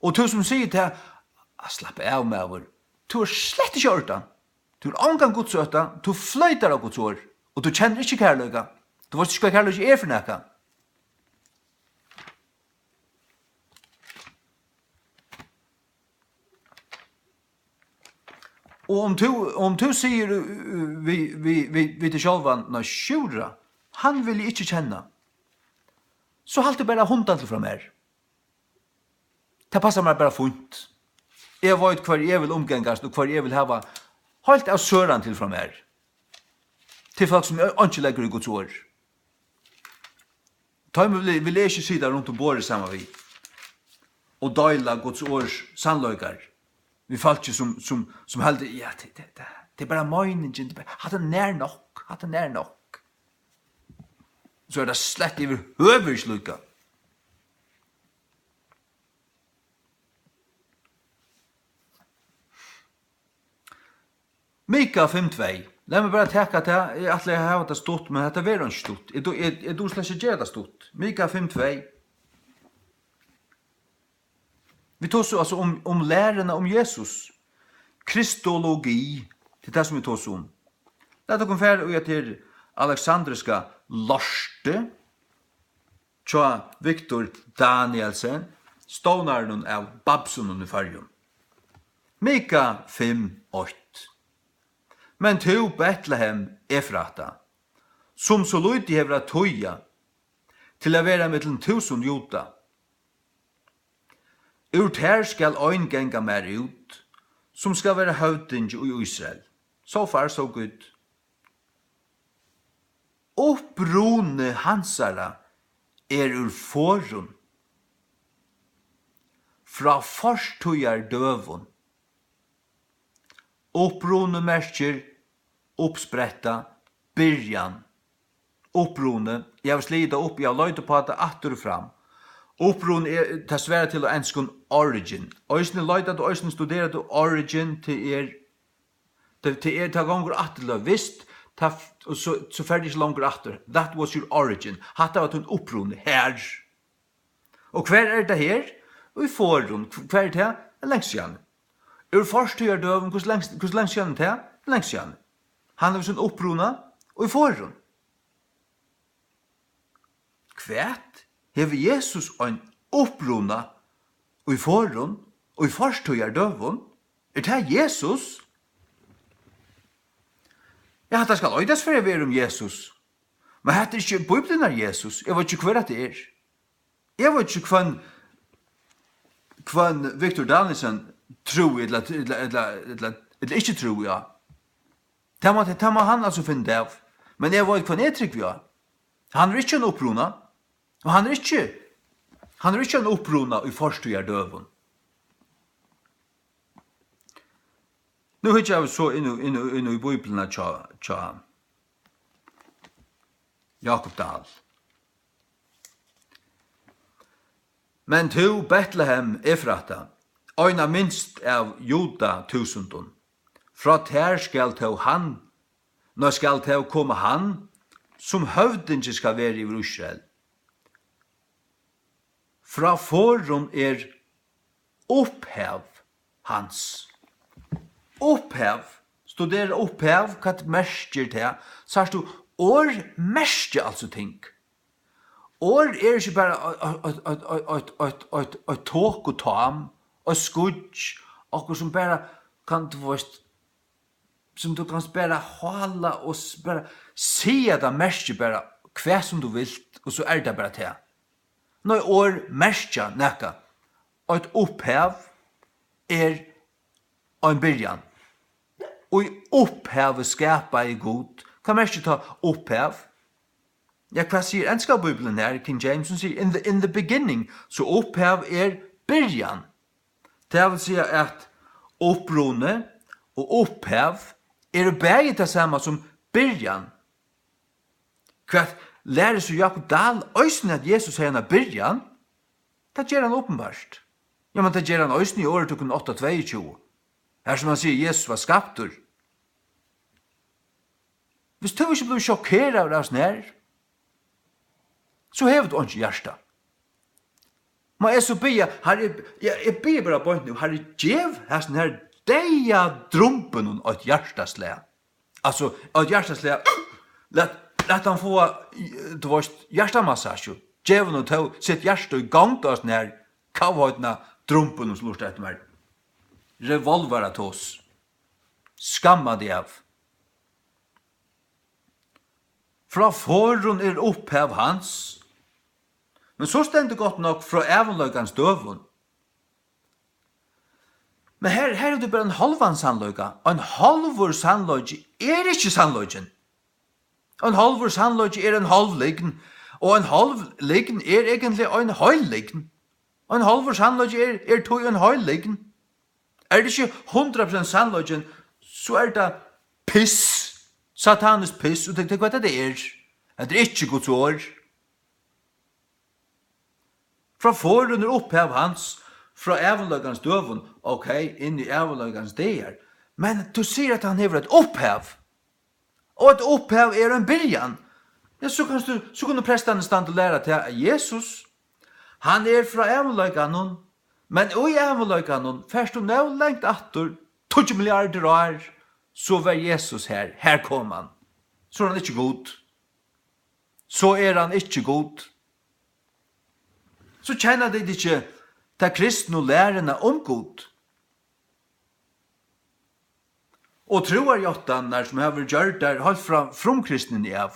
Og til som sier til, slapp av med over, du er slett ikke ordan. Du er omgang Guds øta, du fløyter av Guds ord, og du kjenner ikke kærløyga. Du vet ikke hva kærløyga er for nekka. Og om du sier vi til sjálvan na sjura, han vil ikke kjenne, så halte bare hundan til fra mer. Det passer meg bare funnt. Jeg vet hva jeg vil omgengast, og hva jeg vil hava halt av søran til fra mer. Til folk som ikke legger i Guds ord. Ta vi vil ikke sida rundt om båret sammen vi, og døyla Guds års sannløykar. Vi falt ikke som heldig, ja, det er bare møyningen, hatt det nær nok. Så er det slett over høverslukka. Mika 5.2. La meg bare teka til, jeg har det stått, men dette er ikke stått. Jeg tror slett ikke det stått. Mika 5.2. Vi tar så altså om lærerne om Jesus. Kristologi. Det er det som vi tar så om. Det er konfer og til Alexandriska Lorste, tja Viktor Danielsen, stånaren av Babsonen i Färjön. Mika 5.8. Men to Betlehem Efrata, som så lydde hevra tøya, til å være mellom 1000 juda, Ur ter skal ein genga mer ut, som skal være høvding i Israel. So far, so good. Opprone hansara ur forun, fra forstujar døvun. Opprone merker, uppspretta, byrjan. Opprone, jeg har slida opp, jeg har løyde på det atter fram. Opprone er svære til å enskun origin. Øysene løyde at øysene studerer origin til ta gonger atter vist, så ferdig ikke langer atter. That was your origin. Hatta var en opprone her. Og hver det her? Og i forun, hver det? Lengst igjen. Ur forstyr døven, hvordan lengst igjen det? Lengst igjen. Han har sin opprona og i forun. Kvært hever Jesus en opprona og i forun og i forstyr døven? Det Jesus? Ja, det skal øydes for jeg være om Jesus. Men det ikke Bibelen av Jesus. Jeg vet ikke hva det er. Jeg vet ikke hva Victor Danielsen tror, eller ikke tror, ja. Det må han altså finne det av. Men jeg vet hva jeg tror, ja. Han ikke en opprona, og han ikke en opprona i forstyr døven. Nu hittar jag så in i Bibeln tja Jakob Dahl. Men to Betlehem Efrata, øyna minst av Juda tusundun. Fra ter skal til han, nå skal til komme han, som høvdingen skal være i Israel. Fra forun opphav hans. Opphav, studera opphav, hva det merker til, så du, år merker altså ting. År ikke bare et tåk og tam, og skudj, og som bare kan du som du kan bare holde og bare si at det merker bare hva som du vil, og så det bare til. Når år merker nekka, et opphav en byrjan. Og i opphavet skapa i god. Hva merker ta opphav? Ja, hva sier enska Bibelen her, King James, som sier, in the beginning, så opphav byrjan. Det vil si at opprone og opphav begge det samme som byrjan. Hva lærer så Jakob Dahl øysen at Jesus er en byrjan? Det gjør han åpenbart. Ja, men det gjør han øysen i året 8:22. Her som han sier, Jesus var skaptur. Hvis du ikke blir sjokkeret av det her, så hever du ikke hjertet. Men jeg så bygger, jeg bygger bare på nå, her gjev her deia drumpen og et hjertesle. Altså, et hjertesle, lett han få, du vet, hjertemassasje, gjev han til sitt hjerte i gang til oss her, kavhøytene drumpen som lort etter meg. Revolvera til oss. Skamma de av. Fra forun opphav hans. Men så stendte godt nok fra evenløkans døvun. Men her det bare en halvan sannløyga. En halvor sannløyga ikke sannløygen. En halvor sannløyga en halvliggen. Og en halvliggen egentlig en høyliggen. En halvor sannløyga tog en høyliggen. Det ikke 100% sannløygen, så det piss. Satanisk piss, og tenk hva det er. Det ikke Guds år. Fra forun opphav hans, fra evenløgans døvun, ok, inn i evenløgans deir. Men du sier at han hever et opphav. Og et opphav en byrjan. Ja, så kan du prestane stand og lære til Jesus. Han fra evenløganon, men i evenløganon, først du nå lengt atter, 20 milliarder år, så var Jesus her. Her kom han. Så han ikke god. Så han ikke god. Så kjenner de ikke ta kristne og lærerne om god. Og troar jottanar som har vært gjort der, holdt fra kristne i av,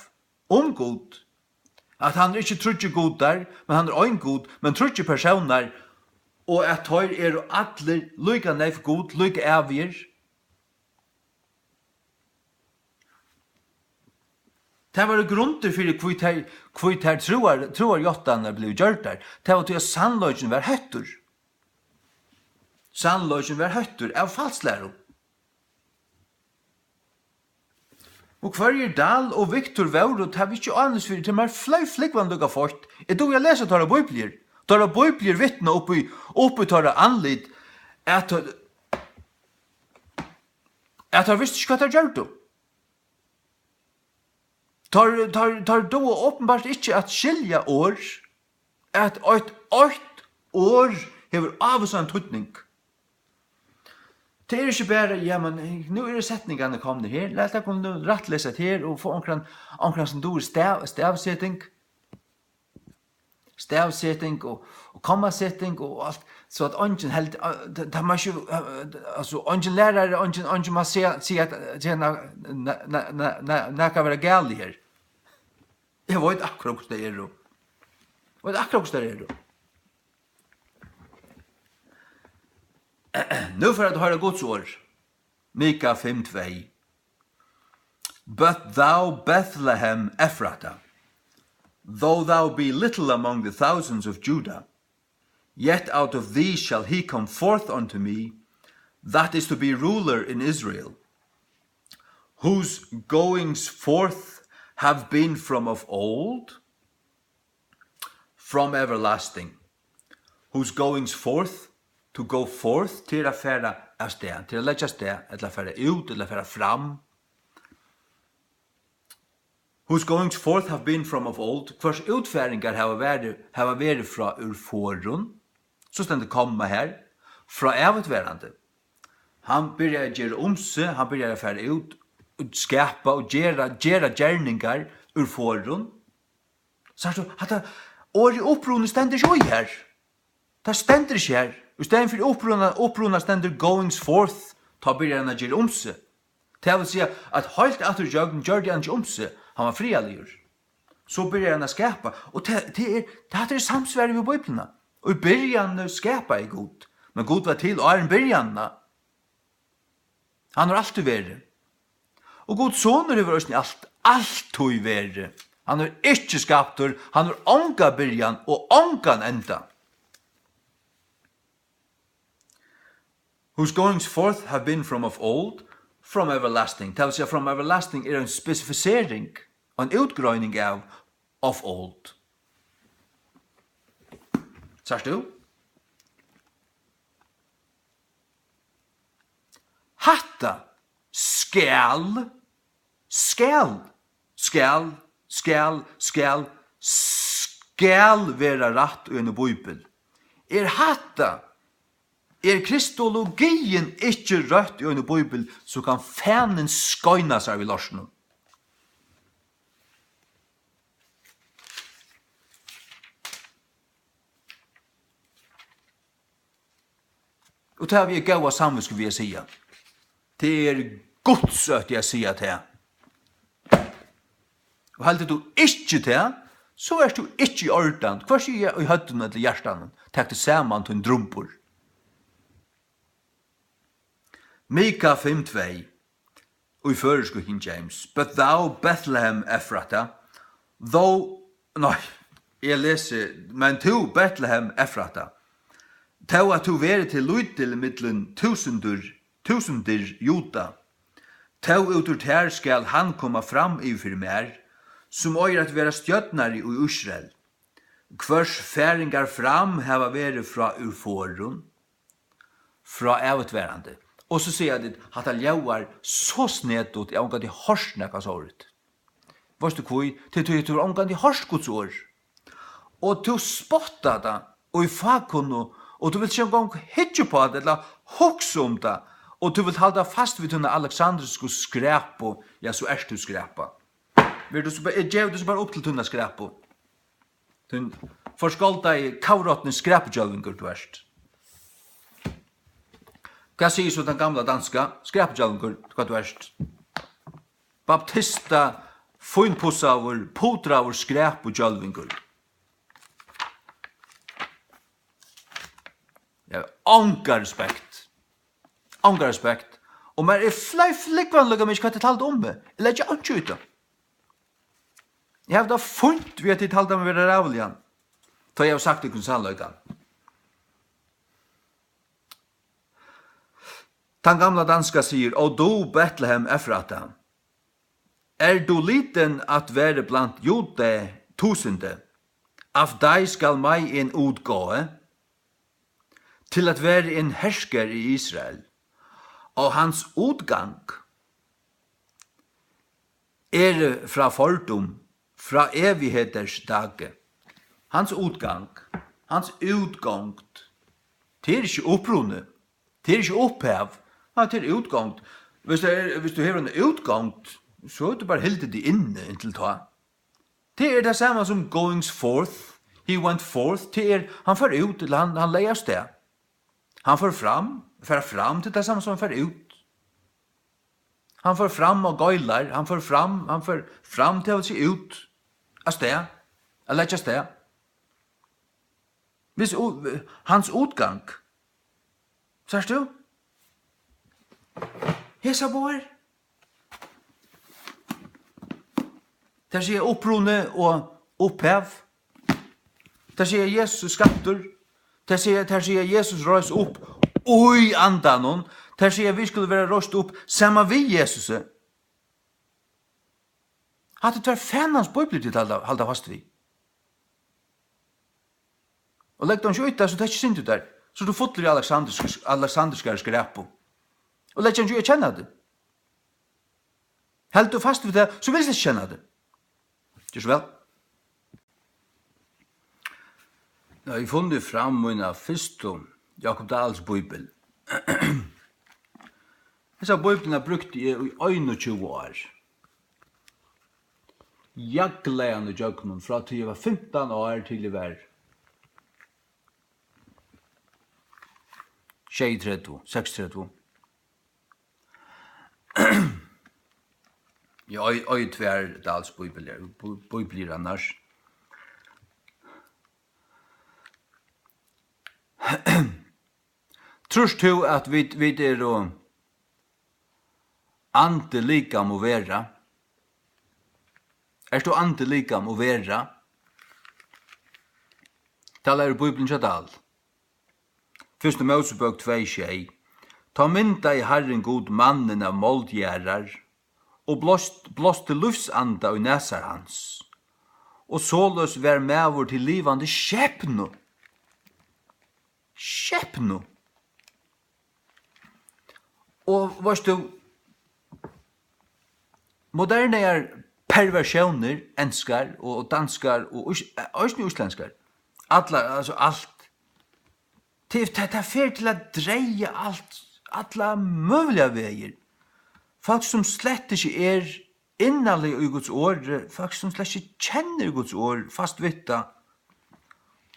om god. At han ikke tror ikke god der, men han en god, men tror ikke personer og at tøyr atler lykka neif god, lykka avgir. Det var grunder for hvor troar jottane ble gjort der. Det var til at sannløgjen var høttur. Sannløgjen var høttur av falslæro. Og hver Dal og Viktor Vauro, det har vi ikke annet for, til mer fløy flikvann dukka fort. Jeg tror jeg leser tåra bøyblier. Tåra bøyblier vittne oppi tåra anlid, at han visste ikke hva det gjør du. Tar då åpenbart ikke at skilja år, at ett år hever av og sånn tøytning. Det ikke bare, ja, men nu det setningene kommet her, la det komme rettleset her, og få omkring som dår stavsetting og kommasetting og alt, så at ånden helt, det man ikke, altså, ånden lærere, ånden man si at det kan være galt her. Jeg vet akkurat hvordan det er. Jeg vet akkurat hvordan det er. Nu for at høre Guds ord. Mika 5:2. But thou Bethlehem Ephratah, though thou be little among the thousands of Judah, yet out of thee shall he come forth unto me, that is to be ruler in Israel, whose goings forth have been from of old, from everlasting, whose goings forth, to go forth, til å fære av sted, til å legge sted, eller fære ut, eller fære fram. Whose goings forth have been from of old, hvers utfæringar hava vært fra ur forun, så stendet komma her, fra evutverande. Han byrjar gjøre omse, han byrjar fære ut, skapa og gjera gjerningar ur forun. Så at året opprunnet stender ikke oi her. Det stender ikke her. I stedet for opprunnet stender goings forth, ta byrjar han gjøre omse. Det vil si at helt etter jøgn gjør det han ikke omse. Han var frialigur. Så byrjar han skapa. Og det er samsverre med Bibelna. Og i byrjan skapa er god. Men god var til, og er en byrjanna. Han har alltid vært. Og god soner over oss alt tog være. Han har ikke skaptur, han har ånga byrjan og ångan enda. Whose goings forth have been from of old, from everlasting. Det vil si from everlasting er en spesifisering, en utgrøyning av of old. Sørst du? Hatta skal vera rætt i en bibel. Hatta, kristologien ikke rødt i en bibel, så kan fanen skøyna seg ved lorsene. Og det har vi gav av samvisk, vil jeg si. Det godsøtt jeg sier til. Og heldig du ikke til, så er du ikke i ordan. Hva sier jeg i høtten eller hjertan? Takk det saman til en drumpor. Mika 5:2 og i føresko King James. But thou Bethlehem Ephratah, jeg leser, men tu Bethlehem Ephratah, tau at tu vere til lytil mittlen tusendir juta, tau utur ter skal han komma fram i fyrir mer, som øyr at vera stjøtnari i Israel. Hvers færingar fram hava vere fra urforun, fra evutverande. Og så sier jeg at han ljauar så snedot i ångan de horsnekkas året. Varst du kvui? Til du ångan de horskots år. Og du spotta det, og i fagkunno, og du vil ikke engang hitje på det, eller hokse om det, og du vil halda fast vid tunna Alexandrisko skræpo, ja, så er du skræpa. Jeg gjev du så bare opp til tunna skræpo. Forskolda i kavrotne skræpejølvingur du erst. Hva sier så den gamla danska? Skræpejølvingur, hva du erst? Baptista, funpussavur, putravur skræpejølvingur. Jeg har ånga respekt. Ånga respekt. Og man flikvanlig om ikke hva til talt om meg. Jeg legger ikke ut det. Jeg har da funnet ved at jeg talte om å være rævlig igjen. For jeg har sagt det kun sannløyden. Den gamla danska sier, «Og du, Bethlehem, Efrata, du liten at være blant jode tusende, av deg skal meg en utgåe, til at være en hersker i Israel, og hans utgang fra fordom, fra evigheters dage. Hans utgang, hans utgångt, det ikke opprunnet, det ikke opphev, ja, det utgångt. Hvis du har en utgångt, så er det bare helt det inne inntil ta. Det det samme som goings forth. He went forth. Han får ut, eller han leier sted. Han får fram til det samme som han får ut. Han får fram og gøyler, han får fram til å se ut av sted, eller ikke sted. Hvis hans utgang, sier du? Hesa bor. Der sier opprunne og opphev. Der sier Jesus skaptur. Der sier Jesus røys opp oi andanon. Der sier vi skulle være røst opp sammen vi Jesus. Hatt det var fennans bøyblir til halda fast vi. Og legg dem ikke ut der, så det er ikke sint ut der. Så du fotler i Alexanderskare skrepo. Og legg dem ikke kjenne det. Helt du fast ved det, så vil jeg ikke kjenne det. Det er så vel. Jeg har funnet fram min første Jakob Dahls bøybel. Disse bøybelene har brukt i 21 år. Jagleende jøkken fra til jeg var 15 år til jeg var 6-32. Jeg har tver Dahls bøybler annars. Trus du at vi ante likam å vera? Du ante likam å vera? Talar Bibelen til Dahl. Første Mosebok 2:6. Ta mynda i Herren god mannen av moldgjerrar, og blåst til lufsanda i næsar hans, og såløs vær mævor til livande skjepno. Skjepno. Og varst du, moderne perversioner, enskar og danskar og også uslenskar, alt. Det er fer til å dreie alla mulige veier. Folk som slett ikke innallig i Guds ord, folk som slett ikke kjenner Guds ord fast vitta,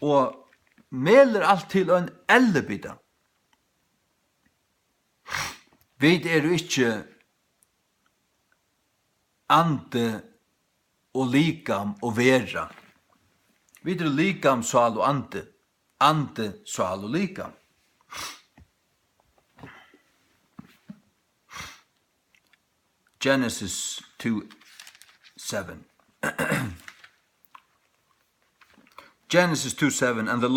og meler alt til en ellebida. Vi jo ikke ande og likam og vera. Vi likam, sal og ande. Ande, sal og likam. Genesis 2:7. Genesis 2:7, and the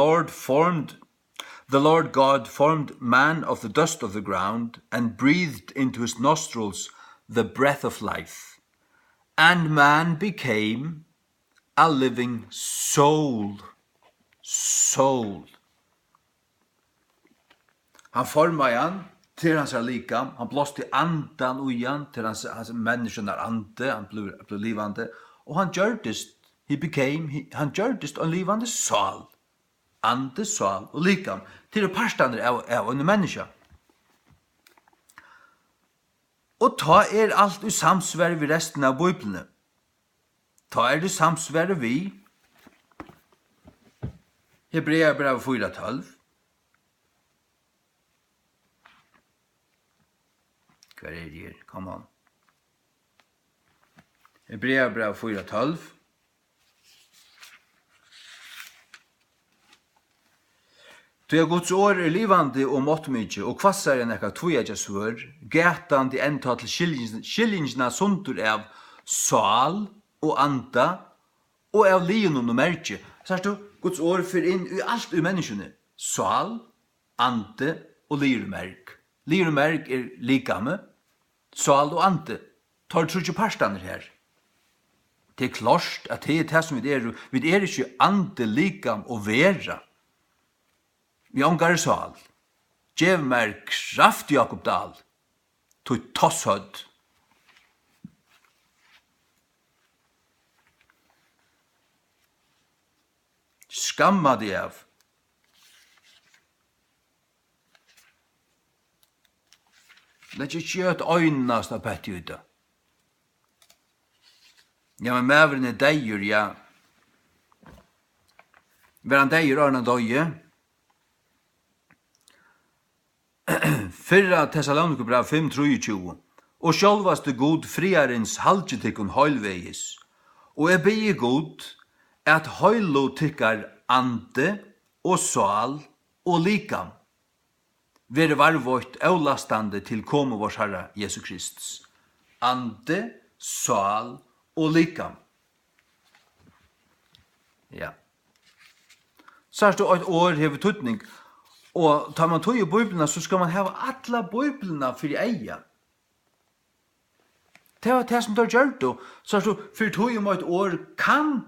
Lord God formed man of the dust of the ground and breathed into his nostrils the breath of life. And man became a living soul. Han formade han til hans likam, han blåste andan ujan til hans mennesken ande, han blev livande, og han gjørtest en livande sal. Ande, sal og likam, til parstander av en menneske. Og ta alt i samsvær ved resten av Bibelene. Ta det samsvær vi Hebreerbrev 4:12. Hva det her? Come on. Hebreerbrev 4:12. Ty Guds år livande og måttmykje, og kvassare enn ekka tvojaja svør, gætandi enda til skiljingsna sundur av sal og anda, og av lionum og merke. Sørst du, Guds år fyrir inn i alt i menneskene. Sal, ande og lirmerk. Lirmerk likame, sal og ande. Tar du ikke parstander her? Det klart at det som vi ikke ande, likam og vera. Vi omgar sal. Gjev mer kraft, Jakob Dahl. Tog tosshødd. Skamma de av. Lett ikke kjøtt øynene snappet ut da. Ja, men mæveren deir, ja. Veran deir er han døye. Fyrra Thessalonikerbrev 5:23. Og sjálvaste god friarins halgetikkun heilvegis. Og jeg bygge god at heilu tykkar ande og sal og likam. Vere varvått avlastande til komu vårs Herra Jesu Kristus. Ande, sal og likam. Ja. Så står et år hever tutning. Og tar man tog i Bibeln, så skal man hava alla Bibelna fyrir eia. Det var det som tar gjørt, så fyrir tog om et år kan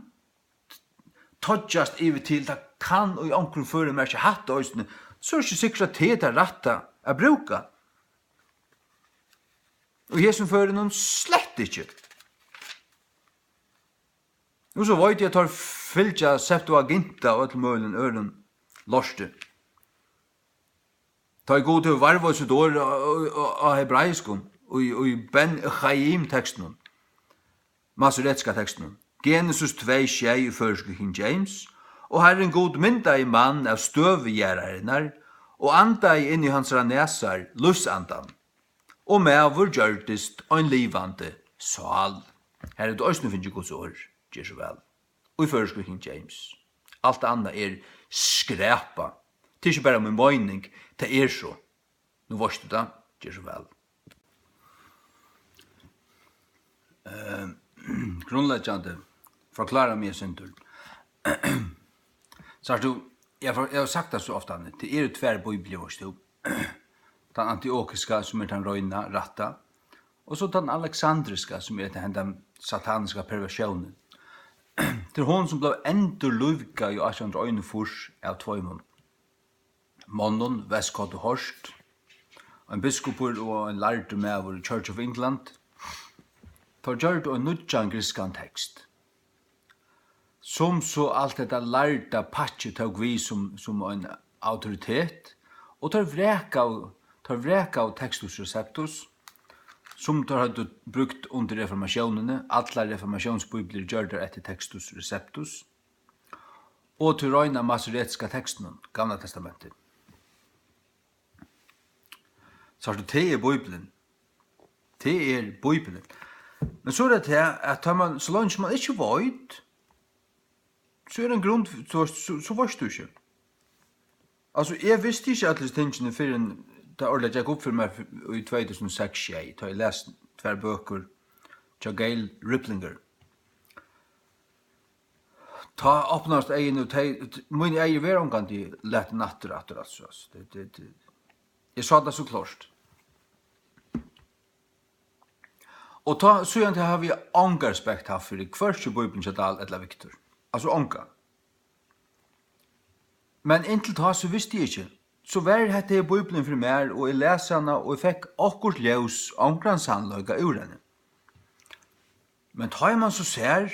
todjast ivi til, det kan og i omkring fyrir mer ikke hatt òsne, så er det ikke sikkert at det er ratta å bruka. Og jeg som fyrir noen slett ikke. Nå så vet jeg at jeg tar fylgja Septuaginta og til mølen øren lorste. Ta i god til varva sitt år av hebraiskun og i Ben Chaim teksten, Masoretska teksten, Genesis 2:6 i førske King James, og Herren god mynda i mann av støvegjerarinar, og anda i inn i hans nesar lusandan, og mevur gjørtist ein livande sal. Her er det også finnes Guds år, gjør så vel, og i førske King James. Alt annet er skræpa. Det er ikke bare min mening, det er så. Nå varst du da, gjør så vel. Grunnleggjande, forklara meg sintur. Så du, jeg har sagt det så ofte, det er tver bibli vårt du. Den antiokiska, som er den røyna, ratta, og så den alexandriska, som er den sataniska perversionen. Det er hon som ble endurluvka i 1841 av tvøymon. Månen, Westcott og Horst, en biskopur og en lærte med av Church of England, tar gjørt og nudjan griskan tekst. Som så alt dette lærte patche tog vi som en autoritet, og tar vreka av textus receptus, som tar hadde brukt under reformasjonene, alle reformationsbibler gjør det etter textus receptus, og til røyna masoretska teksten, Gamla testamentet. Så det er Bibelen. Det er Bibelen. Men så er det at man, så langt man ikke vet, så er det en grunn, så varst du ikke. Altså, jeg visste ikke at disse tingene før det året jeg opp for meg i 2006, da jeg leste tver bøker til Gail Riplinger. Ta åpnast egen, og min egen var omgang til lette natter, altså. Jeg sa det så klart. Og så har vi ångarspekt her for hver Bibelen Kjadal eller Victor. Altså ångar. Men inntil ta så visste jeg ikke. Så var dette i Bibelen for meg, og jeg leser henne, og jeg fikk akkurat ljøs ångransannløyga ur henne. Men ta man så ser,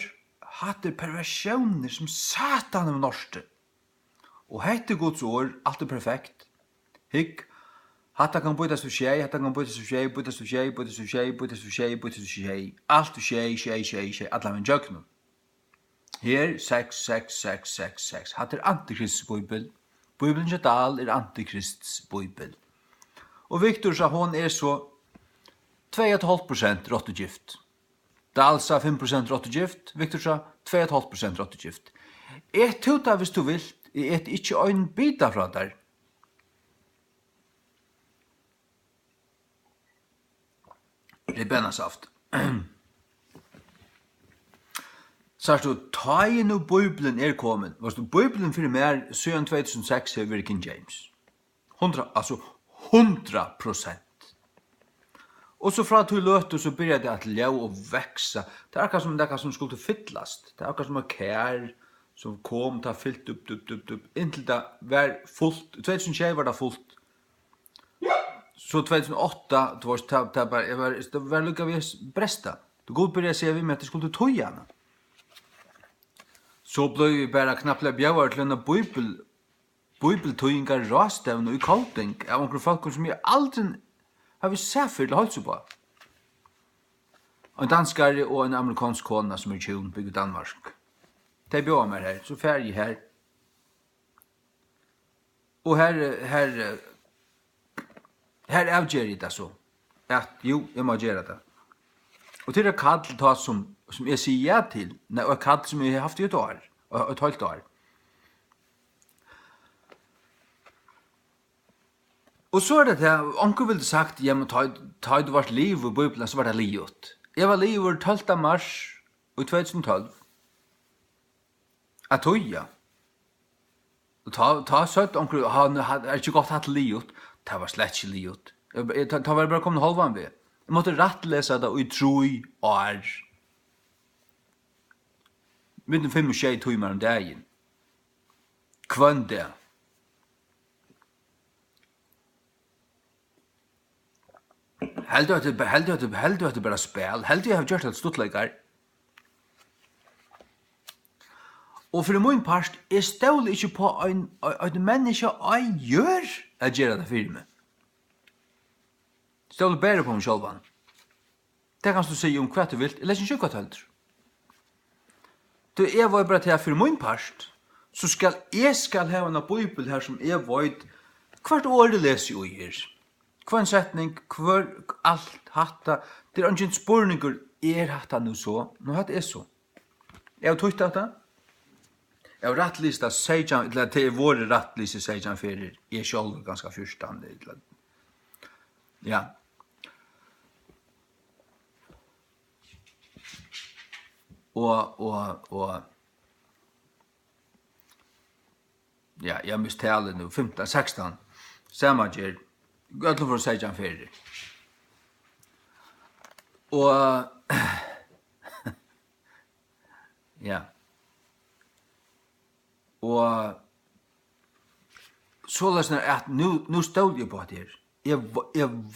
hatt perversioner som satan av norske. Og hette Guds ord, alt er perfekt. Hikk, hatta kan bytas for tjej, hatta kan bytas for tjej, bytas for tjej, bytas for tjej, bytas for tjej, bytas for tjej, alt for tjej, alla min jöknum. Her, 6. Hatt er antikrists bibel. Bibelen Kjadal er antikrists bibel. Og Victor sa hon er så 2,5% rottegift. Dahl sa 5% rottegift, Victor sa 2,5% rottegift. Et tuta hvis du vil, et ikke ein bita fra der. Rebenasaft. Så du, ta i nu Bibelen kommet. Var du Bibelen for mer siden 2006 har vært King James. 100%. Og så fra til løte så begynte det at leve og vekse. Det er akkurat som det som skulle fyllast. Det er akkurat som en kær som kom til å fyllt upp. Inntil det var fullt. 2006 var det fullt. Så 2008, det var lukkavis bresta. Det god begynte å se vi med at det skulle tøyene. Så ble vi bare knapplega bjauar til en bibeltøyingar rastavn og i kalting av noen folk som jeg aldri har vi sett for til holdt seg på. En danskare og en amerikansk kona som tjun bygd i Danmark. De bjauar meg her, så fer jeg her. Og her avgjer jeg det så. At jo, jeg må gjøre det. Og til kall ta som jeg sier ja til, og kall som jeg har haft i et år, og et halvt år. Og så det her, onkel ville sagt, ja, men ta du vart liv i Bibelen, så var det livet. Jeg var liv 12. mars i 2012. At tøya. Ta søtt, onkel, han ikke godt hatt livet. Det var slett ikke livet. Det var bare kommet halvan ved. Jeg måtte rettlese det og tro år. Midten 5-6 timer om dagen. Kvann det. Heldig at det bare spil. Heldig at jeg har gjort et stortleikar. Og for min part, jeg ståler ikke på en menneske jeg gjør at gjøre det for meg. Ståler bare på meg sjølvan. Det kan du si om hva du vil. Jeg leser ikke hva du heldur. Jeg var bare til at for min part, så skal jeg ha en bibel her som jeg vet hvert år det leser jo i her. Hver en setning, hver alt hatta. Det er ikke spurninger, hatta nu så? Nå hatt er så. Jeg har tøyt dette. Jeg har rattlista sejan, eller til våre rattlista sejan fyrir jeg selv ganske fyrstandig. Ja. Og ja, jeg mistale nu 15, 16. Samadjer, gøtlo for sejan fyrir. Og ja. Og så løsner at nu stod jeg på at jeg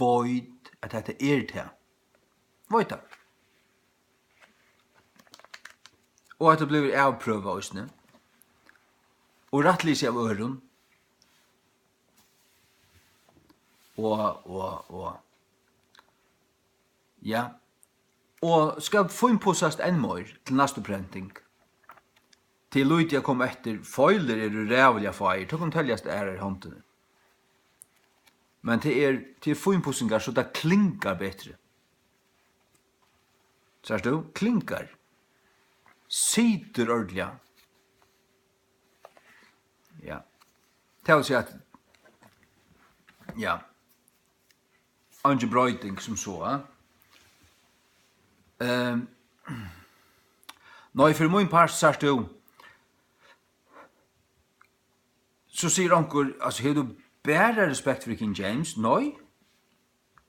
vet at dette det her. Vet det. Og at det blir avprøvet også, ne? Og rettelig av øren. Og ja. Og skal få innpåsast en mer til neste prenting. Til Luitia kom etter feiler rævliga feir, så kan täljas det håndene. Men til finpussingar så det klinkar bättre. Sars du? Klinkar. Sitter ordentliga. Ja. Det vil si at ja. Ange brøyting som så. Nå, for min part sars du så sier onkel, altså, har du bare respekt for King James? Nei.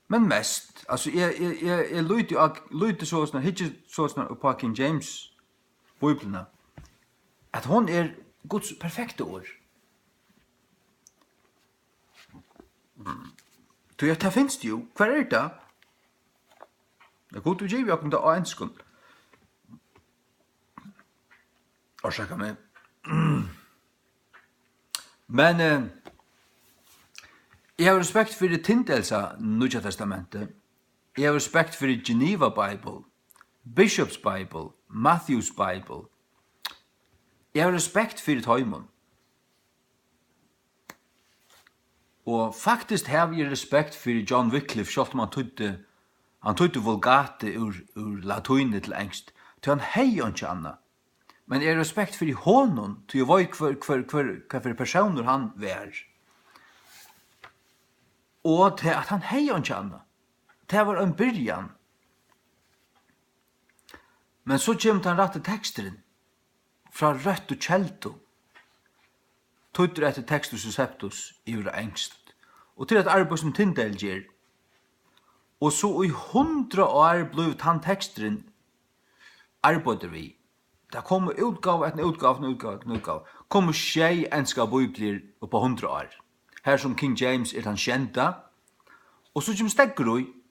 Men mest. Altså, jeg lyder sånn, ikke sånn på King James Bibelene, at hon Guds perfekte ord. Så ja, det finnes det jo. Hva det? Det er godt å gjøre akkurat av en skund. Orsaka meg. Men jeg har respekt for det Tindelsa Nudja Testamentet. Jeg har respekt for det Geneva Bible, Bishop's Bible, Matthew's Bible. Jeg har respekt for det Høymon. Og faktisk har vi respekt for John Wycliffe, selv om han tøyde vulgate ur latunet til engst. Til han hei og ikke annet. Men jeg har respekt for honom, til jeg vet hva for personer han var. Og til at han hei og ikke annet. Det var en byrjan. Men så kommer den rette teksten fra rødt og kjelto. Tøyder etter tekstus og septus i våra engst. Og til et arbeid som Tyndale gjør. Og så i 100 år blev han teksten arbeider vi. Det kommer utgave etter utgave. Kommer tjej enska bibler på 100 år. Her som King James han kjenta. Og så kommer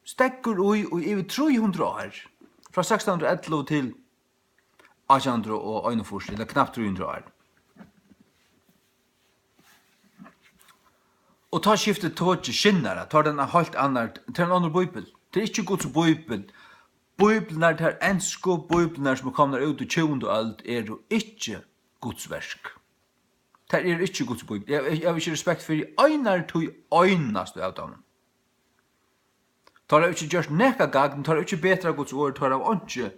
stegger i over 300 år. Fra 1611 til 1841, eller knapt 300 år. Og ta skiftet tog skinnere, tar den helt annet, til en annen bibel. Det er ikke Guds bibel. Bibelen er til ensko, bibelen er som kommer ut i 20. alt, er jo ikke Guds verk. Det er ikke Guds bibel. Jeg har ikke respekt for øyner til øynast av dem. Tar det ikke gjørst nekka gagn, tar det ikke betra Guds ord, tar det ikke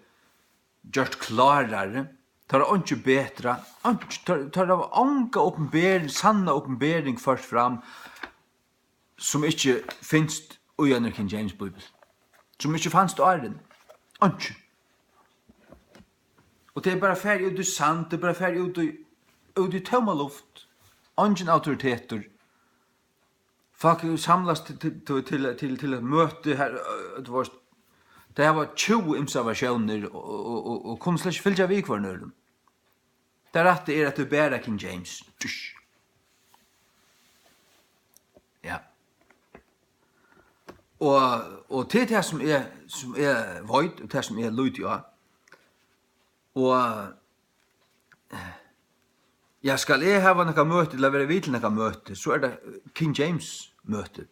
gjørst klarare, tar det ikke betra, tar det anka oppenbering, sanna oppenbering først fram, som ikke finst i en King James Bibel. Som ikke fanns åren. Ikke. Og det er bare ferdig ut i sand, det er bare ferdig ut i tømma luft. Ingen autoriteter. Folk samlas til et møte her, det var 20 observasjoner, og kunne slik fylja vi kvar nøren. Det rette er at det bæra King James. Ja. Og til det som er void, og det som er lyd, ja. Og ja, skal jeg hava nekka møte, eller være vidt nekka møte, så er det King James møte.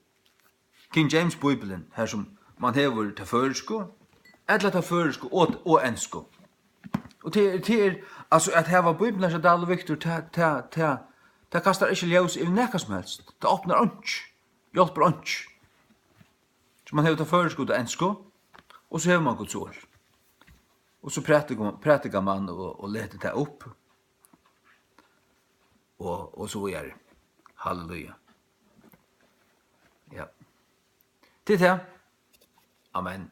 King James Bibelen, her som man hever til føresko, eller til føresko og ensko. Og til altså at hava Bibelen, så det er viktig, det kastar ikke ljus i nekka som helst. Det åpner ånds, hjelper ånds. Så man hever til føresko og ensko, og så hever man Guds ord. Og så prætiker man og leter det opp. Og så er det. Halleluja. Ja. Til det. Amen.